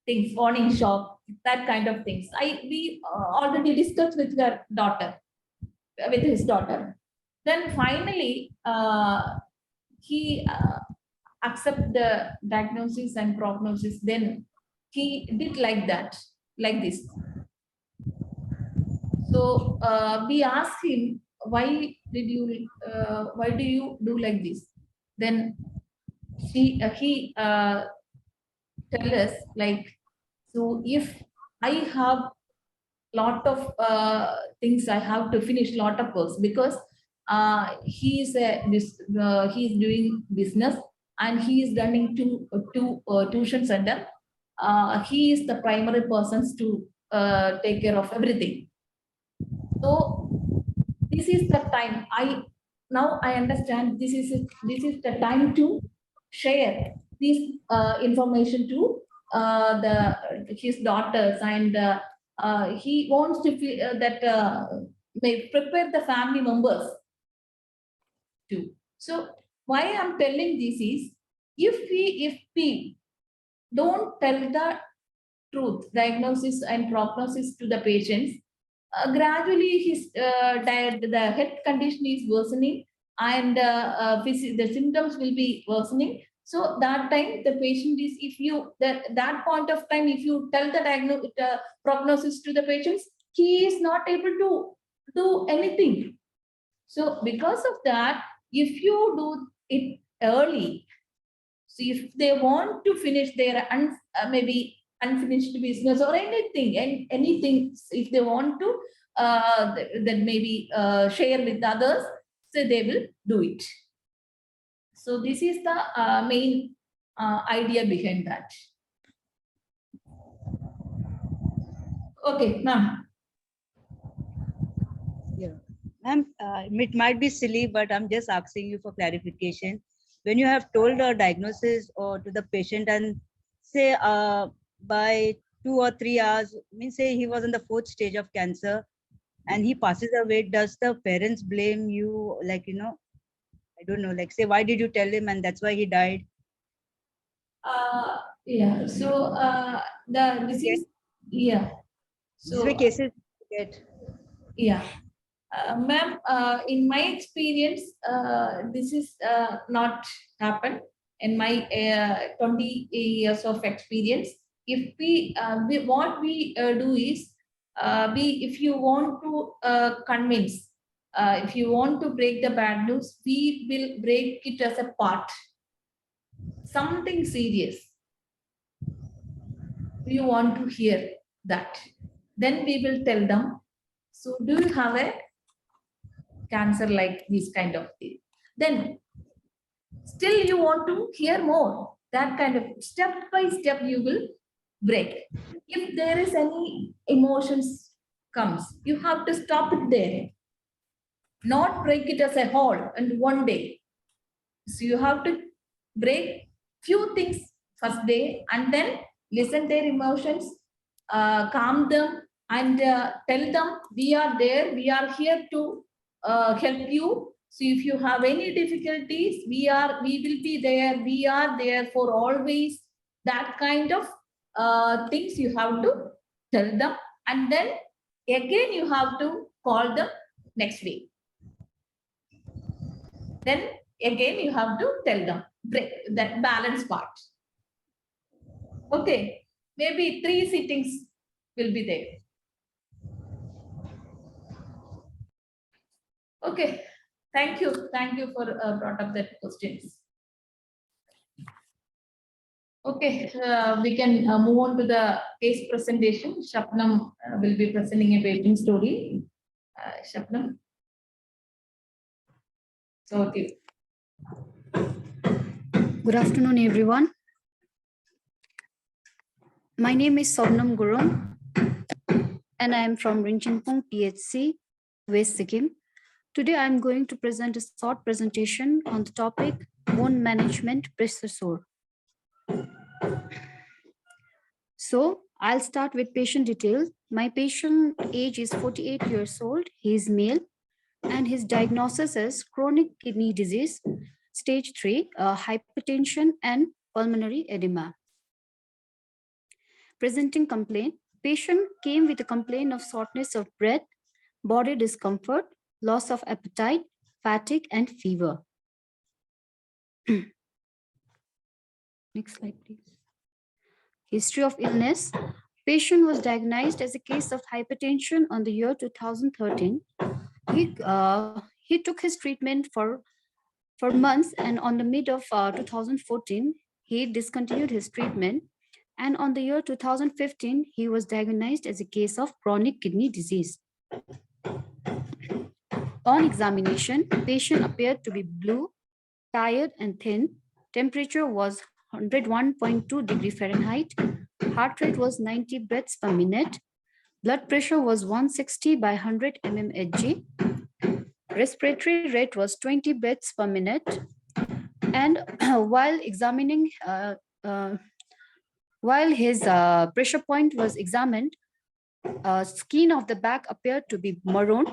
things, warning shot, that kind of things. We already discussed with her daughter, with his daughter. Then finally, he accept the diagnosis and prognosis, then he did like that, like this. So we asked him, why do you do like this? Then he tell us like, so if I have lot of things, I have to finish lot of works, because he is doing business, and he is running two tuition center. He is the primary persons to take care of everything. So this is the time now I understand this is the time to share this information to his daughters, and he wants to feel may prepare the family members too. So why I'm telling this is, if we don't tell the truth, diagnosis and prognosis to the patients, gradually his the health condition is worsening, and the symptoms will be worsening. So that time the patient is, if you that point of time, if you tell the prognosis to the patients, he is not able to do anything. So because of that, if you do it early, so if they want to finish their maybe unfinished business or anything, and anything, if they want to then maybe share with others, so they will do it. So this is the main idea behind that. Okay, ma'am. Yeah. Ma'am, it might be silly, but I'm just asking you for clarification. When you have told a diagnosis or to the patient, and say by 2 or 3 hours, means say he was in the 4th stage of cancer and he passes away, does the parents blame you? Like, I don't know, like say, why did you tell him and that's why he died? Yeah, so this is, yeah. This way So cases get. yeah. Ma'am, in my experience, this is not happened in my 20 years of experience. If what we do is, if you want to convince, if you want to break the bad news, we will break it as a part, something serious. You want to hear that, then we will tell them, so do you have a cancer like this kind of thing? Then still you want to hear more, that kind of step by step you will break. If there is any emotions comes, you have to stop it there, not break it as a whole and one day. So you have to break few things first day, and then listen their emotions, calm them, and tell them, we are there, we are here to help you. So if you have any difficulties, we will be there, we are there for always. That kind of things you have to tell them, and then again you have to call them next week. Then again you have to tell them, break that balance part. Okay, maybe 3 sittings will be there. Okay, thank you for brought up that questions. Okay, we can move on to the case presentation. Shapnam will be presenting a patient story. Shapnam, so okay. Good afternoon, everyone. My name is Somnam Gurung, and I am from Rinchingpong PHC, West Sikkim. Today, I am going to present a short presentation on the topic wound management pressure sore. So, I'll start with patient details. My patient age is 48 years old. He is male, and his diagnosis is chronic kidney disease, stage 3, hypertension, and pulmonary edema. Presenting complaint, patient came with a complaint of shortness of breath, body discomfort, loss of appetite, fatigue, and fever. Next slide, please. History of illness. Patient was diagnosed as a case of hypertension on the year 2013. He took his treatment for months, and on the mid of 2014, he discontinued his treatment. And on the year 2015, he was diagnosed as a case of chronic kidney disease. On examination, patient appeared to be blue, tired and thin. Temperature was 101.2 degree Fahrenheit. Heart rate was 90 beats per minute. Blood pressure was 160 by 100 mmHg. Respiratory rate was 20 beats per minute. And while examining, while his pressure point was examined, skin of the back appeared to be maroon.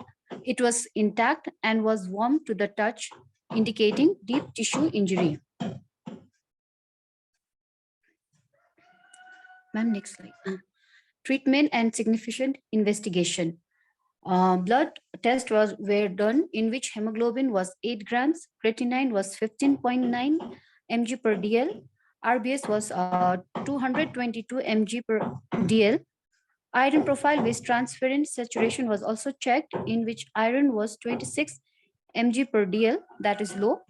It was intact and was warm to the touch, indicating deep tissue injury. Ma'am, next slide. Treatment and significant investigation. Blood tests were done in which hemoglobin was 8 grams, creatinine was 15.9 mg per dl, RBS was 222 mg per dl. Iron profile with transferrin saturation was also checked, in which iron was 26 mg per dl, that is low,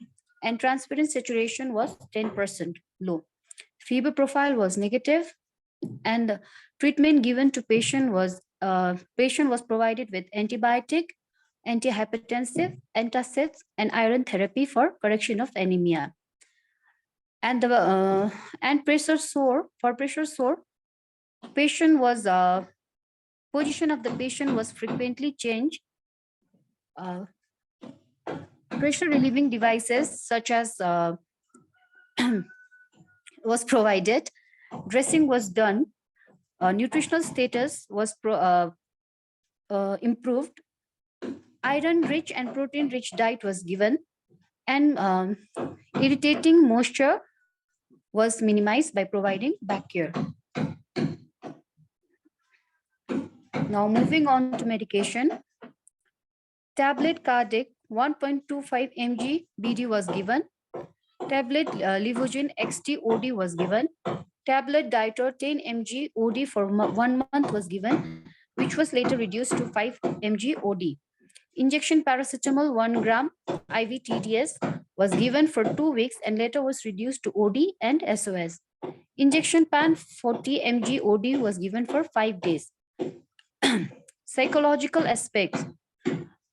and transferrin saturation was 10% low. Fever profile was negative, and the treatment given to patient was provided with antibiotic, antihypertensive, antacids, and iron therapy for correction of anemia. And the pressure sore, patient was position of the patient was frequently changed. Pressure relieving devices such as was provided. Dressing was done. Nutritional status was improved. Iron-rich and protein-rich diet was given, and irritating moisture was minimized by providing back care. Now moving on to medication. Tablet cardiac 1.25 mg BD was given. Tablet Livogin XT OD was given. Tablet Ditor 10 mg OD for 1 month was given, which was later reduced to 5 mg OD. Injection paracetamol 1 gram IV TDS was given for 2 weeks and later was reduced to OD and SOS. Injection pan 40 mg OD was given for 5 days. Psychological aspects.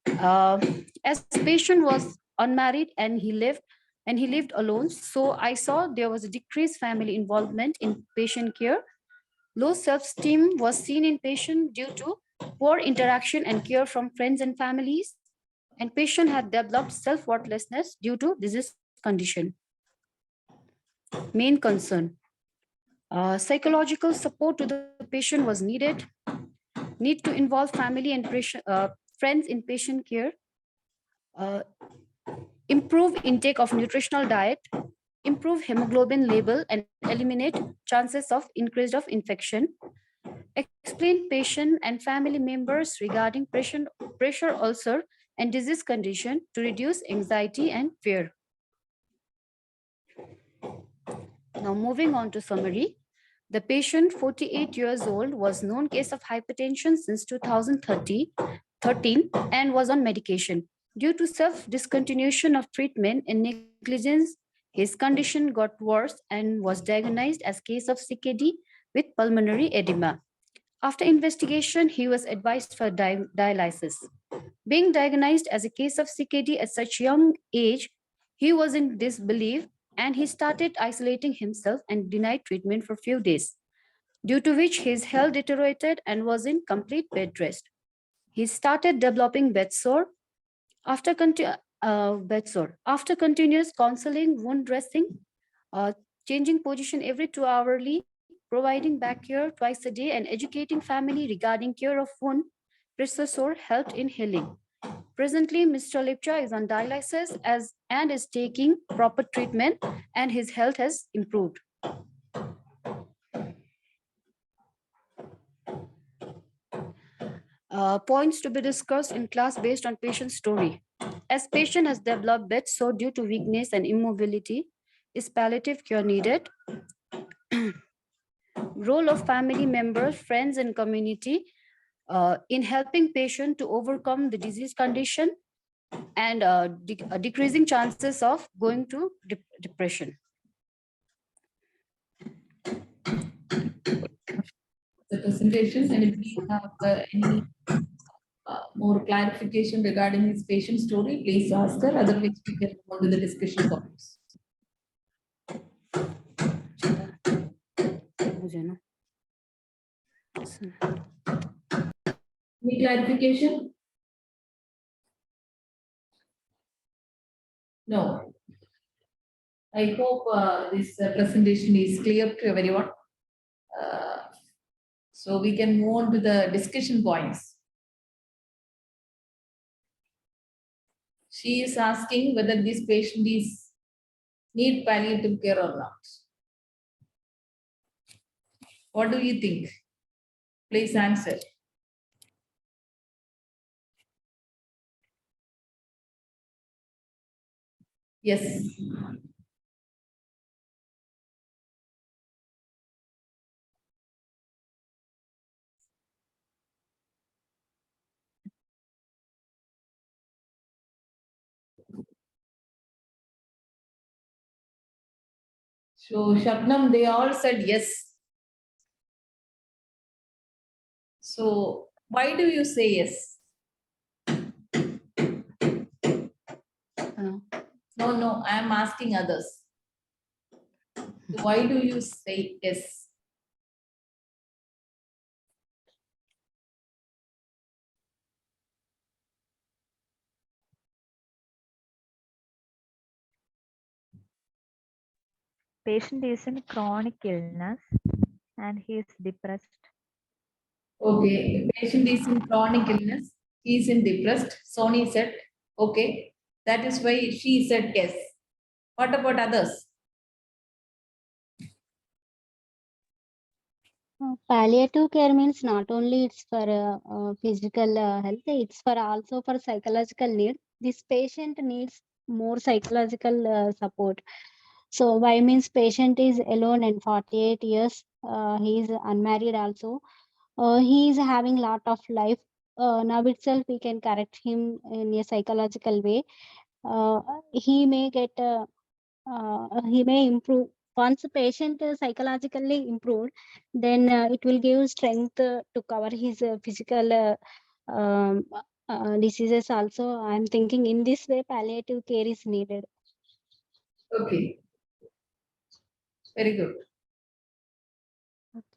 As patient was unmarried and he lived alone, so I saw there was a decreased family involvement in patient care. Low self-esteem was seen in patient due to poor interaction and care from friends and families, and patient had developed self-worthlessness due to disease condition. Main concern. Psychological support to the patient was needed. Need to involve family and friends in patient care. Improve intake of nutritional diet, improve hemoglobin level and eliminate chances of increase of infection. Explain patient and family members regarding pressure ulcer and disease condition to reduce anxiety and fear. Now moving on to summary. The patient, 48 years old, was known case of hypertension since 2013 and was on medication. Due to self-discontinuation of treatment and negligence, his condition got worse and was diagnosed as case of CKD with pulmonary edema. After investigation, he was advised for dialysis. Being diagnosed as a case of CKD at such young age, he was in disbelief and he started isolating himself and denied treatment for a few days, due to which his health deteriorated and was in complete bed rest. He started developing bed sore. After continuous counseling, wound dressing, changing position every 2 hourly, providing back care twice a day, and educating family regarding care of wound, pressure sore helped in healing. Presently, Mr. Lipcha is on dialysis and is taking proper treatment, and his health has improved. Points to be discussed in class based on patient story. As patient has developed bed sore due to weakness and immobility, is palliative care needed? role of family members, friends, and community in helping patient to overcome the disease condition and decreasing chances of going to depression. The presentation, and if you have any more clarification regarding this patient story, please ask her. Otherwise, we can move on to the discussion points. Any clarification? No. I hope this presentation is clear to everyone. So we can move on to the discussion points. She is asking whether this patient is need palliative care or not. What do you think? Please answer. Yes. So Shabnam, they all said yes. So why do you say yes? No, I am asking others. So why do you say yes? Patient is in chronic illness and he is depressed. Okay, patient is in chronic illness. He is in depressed. Sony said, okay. That is why she said yes. What about others? Palliative care means not only it's for physical health, it's for also for psychological need. This patient needs more psychological support. So why means patient is alone and 48 years. He is unmarried also. He is having lot of life. Now itself we can correct him in a psychological way. He may get he may improve. Once the patient is psychologically improved, then it will give strength to cover his physical diseases also. I'm thinking in this way palliative care is needed. Okay. Very good.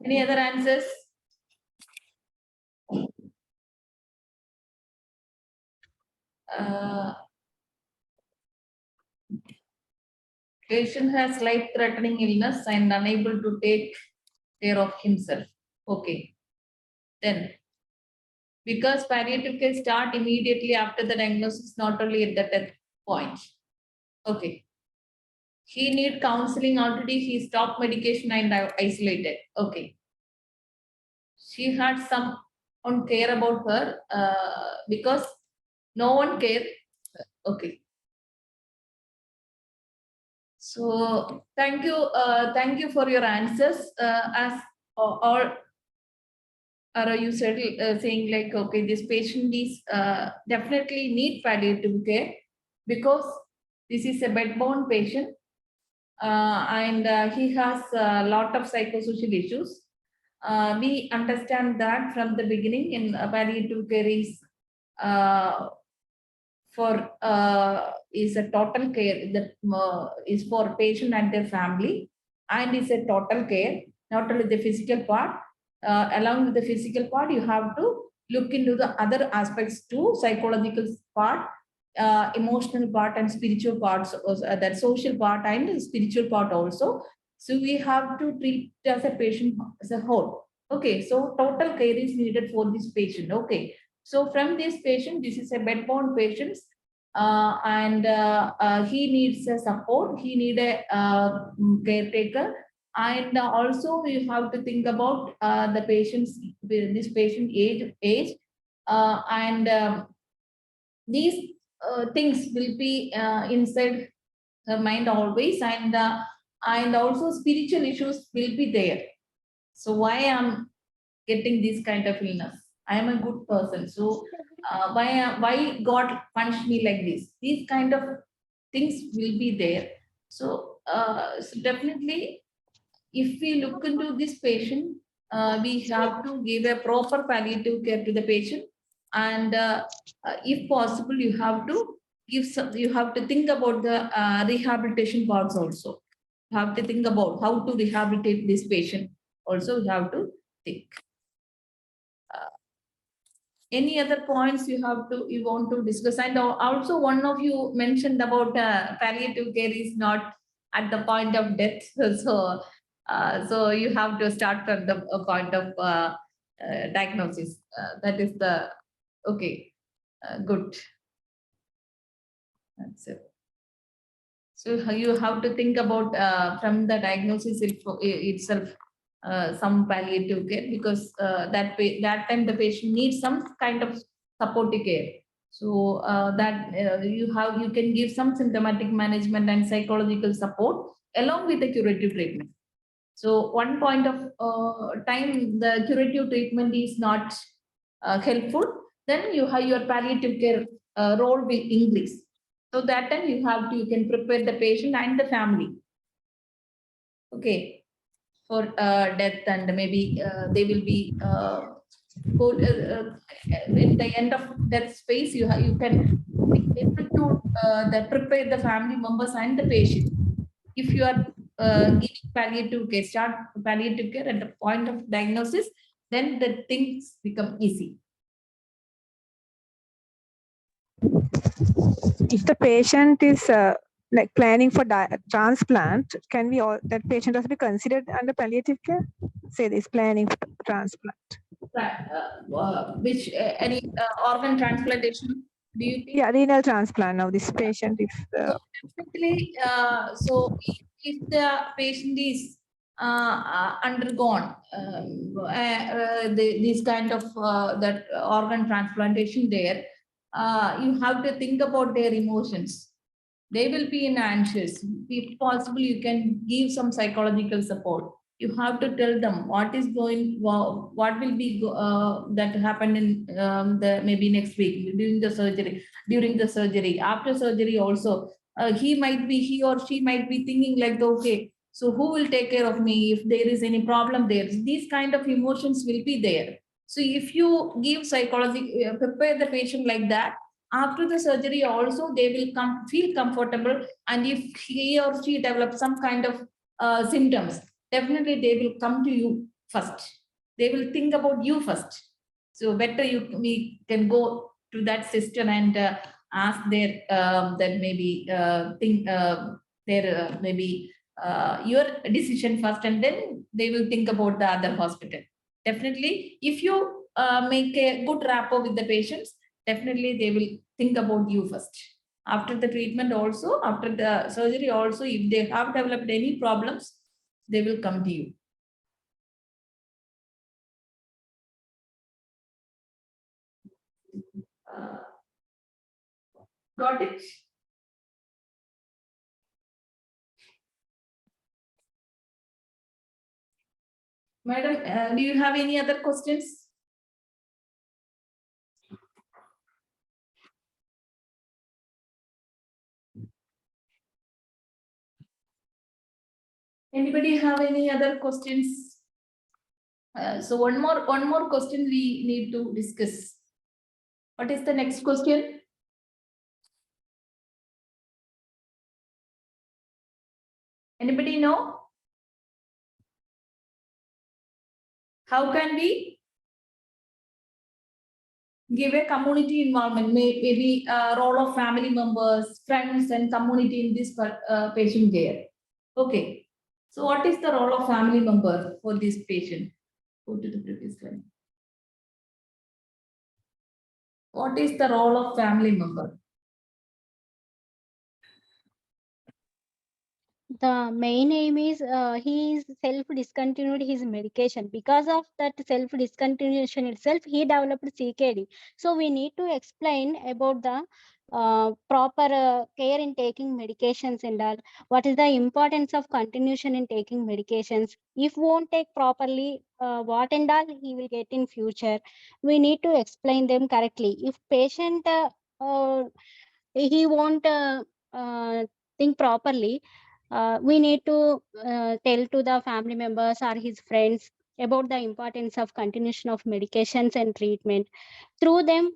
Any other answers? Patient has life-threatening illness and unable to take care of himself. Okay. Then, because palliative care start immediately after the diagnosis, not only at the death point. Okay. He need counseling already. He stopped medication and isolated. Okay. She had someone care about her because no one cared. Okay. So thank you for your answers. As or you said, saying like, okay, this patient is definitely need palliative care because this is a bedbound patient and he has a lot of psychosocial issues. We understand that from the beginning in palliative care is a total care that is for patient and their family and is a total care, not only the physical part. Along with the physical part, you have to look into the other aspects too, psychological part, emotional part and spiritual parts, that social part and spiritual part also. So we have to treat as a patient as a whole. Okay, so total care is needed for this patient. Okay, so from this patient, this is a bedbound patient, and he needs a support. He need a caretaker, and also you have to think about the patient's this patient age, and these things will be inside her mind always, and also spiritual issues will be there. So why I'm getting this kind of illness? I am a good person. So why God punished me like this? These kind of things will be there. So, so definitely, if we look into this patient, we have to give a proper palliative care to the patient, and if possible, you have to give some. You have to think about the rehabilitation parts also. You have to think about how to rehabilitate this patient. Also, you have to think. Any other points you want to discuss? And also, one of you mentioned about palliative care is not at the point of death. So so you have to start from the point of diagnosis. That is the okay. Good. That's it. So you have to think about from the diagnosis itself some palliative care, because that time the patient needs some kind of supportive care. So that you can give some symptomatic management and psychological support along with the curative treatment. So one point of time the curative treatment is not helpful, then you have your palliative care role will increase. So that time you can prepare the patient and the family. Okay, for death, and maybe they will be good in the end of death space. You can be able to prepare the family members and the patient. If you are giving palliative care, start palliative care at the point of diagnosis, then the things become easy. If the patient is like planning for transplant, can we all that patient has to be considered under palliative care? Say this planning for transplant. Which any organ transplantation? Do you think? Yeah, renal transplant. Now this patient is. Definitely. So if the patient is undergone this kind of that organ transplantation, there you have to think about their emotions. They will be in anxious. If possible, you can give some psychological support. You have to tell them what is going, what will be that happened in the maybe next week during the surgery, after surgery also. He or she might be thinking like, okay, so who will take care of me if there is any problem there? These kind of emotions will be there. So if you give psychology, prepare the patient like that, after the surgery also they will feel comfortable, and if he or she develops some kind of symptoms, definitely they will come to you first. They will think about you first. So better we can go to that sister and ask their that maybe think their maybe your decision first, and then they will think about the other hospital. Definitely, if you make a good rapport with the patients, definitely they will think about you first. After the treatment also, after the surgery also, if they have developed any problems, they will come to you. Got it? Madam, do you have any other questions? Anybody have any other questions? So one more question we need to discuss. What is the next question? Anybody know? How can we give a community involvement, maybe role of family members, friends, and community in this patient care? Okay. So what is the role of family member for this patient? Go to the previous slide. What is the role of family member? The main aim is he is self-discontinued his medication. Because of that self-discontinuation itself, he developed CKD. So we need to explain about the proper care in taking medications and all. What is the importance of continuation in taking medications? If won't take properly, what and all he will get in future. We need to explain them correctly. If patient he won't think properly, we need to tell to the family members or his friends about the importance of continuation of medications and treatment. Through them,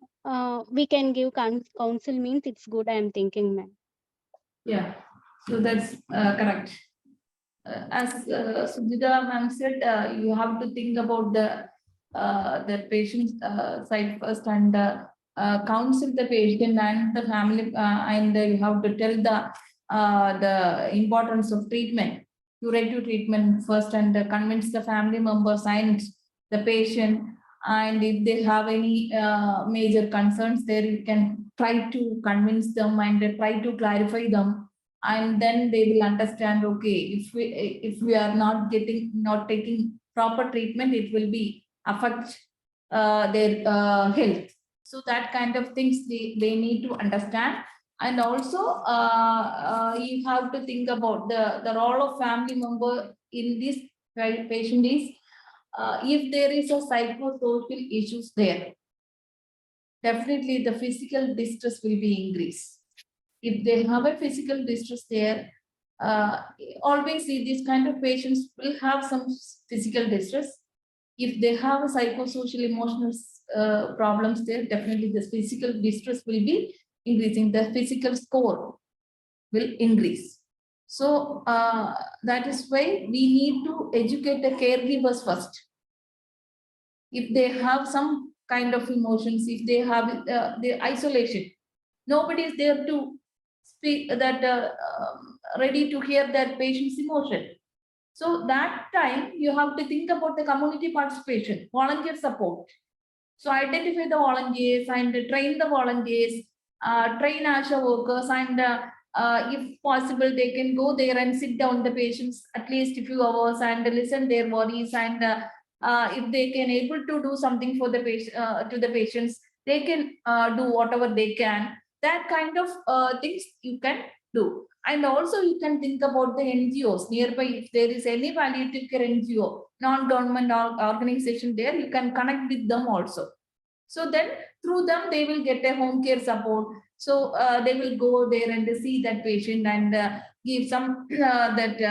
we can give counsel means it's good, I am thinking, ma'am. Yeah, so that's correct. As Sujita ma'am said, you have to think about the patient side first and counsel the patient and the family, and you have to tell the importance of treatment, curative treatment first, and convince the family members and the patient. And if they have any major concerns there, you can try to convince them and try to clarify them, and then they will understand, okay, if we are not taking proper treatment, it will be affect their health. So that kind of things they need to understand. And also you have to think about the role of family member in this patient is, if there is a psychosocial issues there, definitely the physical distress will be increased. If they have a physical distress there, always these kind of patients will have some physical distress. If they have a psychosocial emotional problems there, definitely the physical distress will be increasing. The physical score will increase. So that is why we need to educate the caregivers first. If they have some kind of emotions, if they have the isolation, nobody is there to speak that ready to hear that patient's emotion. So that time you have to think about the community participation, volunteer support. So identify the volunteers and train the volunteers, train ASHA workers, and if possible, they can go there and sit down the patients at least a few hours and listen their worries. And if they can able to do something for the patient, to the patients, they can do whatever they can. That kind of things you can do. And also you can think about the NGOs nearby. If there is any palliative care NGO, non-government organization there, you can connect with them also. So then through them, they will get a home care support. So they will go there and see that patient and give some that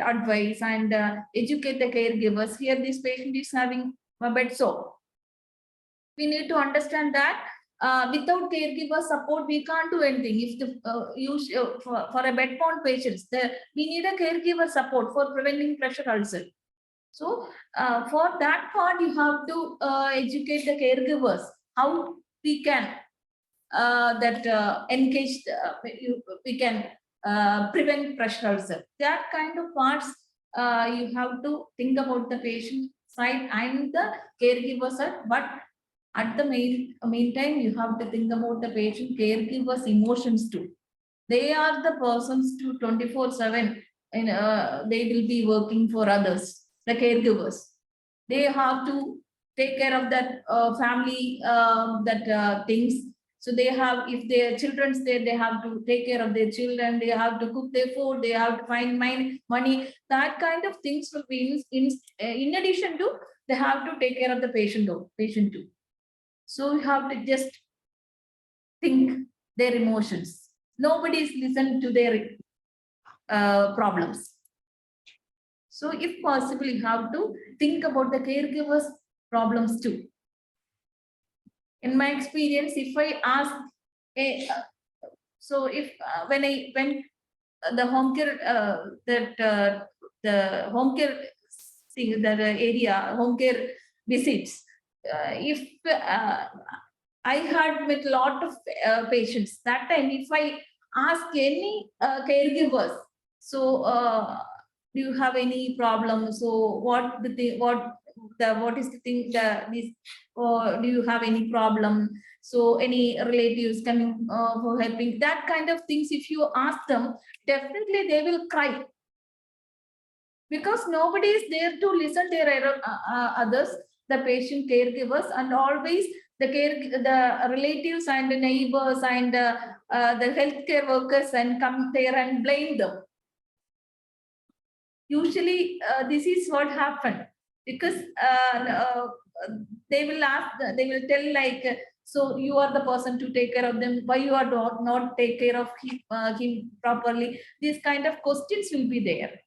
advice and educate the caregivers. Here, this patient is having a bed sore. We need to understand that without caregiver support, we can't do anything. If the for a bed-bound patients, we need a caregiver support for preventing pressure ulcer. So for that part, you have to educate the caregivers how we can engage. We can prevent pressure ulcer. That kind of parts you have to think about the patient side and the caregiver side, but at the meantime, you have to think about the patient caregivers' emotions too. They are the persons to 24/7, and they will be working for others, the caregivers. They have to take care of that family, things. So they have, if their children's there, they have to take care of their children. They have to cook their food. They have to find money. That kind of things will be in addition to, they have to take care of the patient too. So you have to just think their emotions. Nobody is listening to their problems. So if possible, you have to think about the caregivers' problems too. In my experience, if I ask, so if when the home care the home care thing, that area home care visits, if I had met a lot of patients that time, if I ask any caregivers, so do you have any problem? So what is the thing do you have any problem? So any relatives coming for helping, that kind of things, if you ask them, definitely they will cry, because nobody is there to listen their others. the patient caregivers, and always the relatives and the neighbors and the healthcare workers and come there and blame them. Usually, this is what happened, because they will tell like, so you are the person to take care of them. Why you are not take care of him properly? These kind of questions will be there.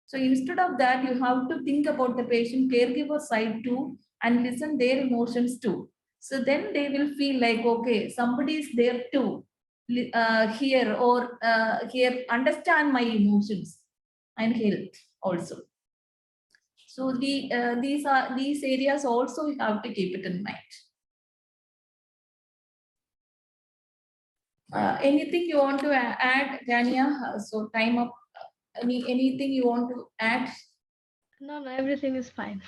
So instead of that, you have to think about the patient caregiver side too and listen their emotions too. So then they will feel like, okay, somebody is there too, here or here, understand my emotions and health also. So these areas also you have to keep it in mind. Anything you want to add, Tania? So time up. Anything you want to add? No, everything is fine.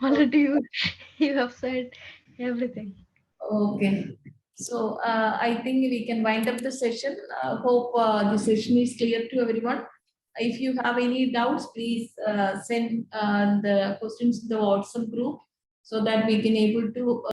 Already you have said everything. Okay. So I think we can wind up the session. Hope the session is clear to everyone. If you have any doubts, please send the questions to the WhatsApp group so that we can able to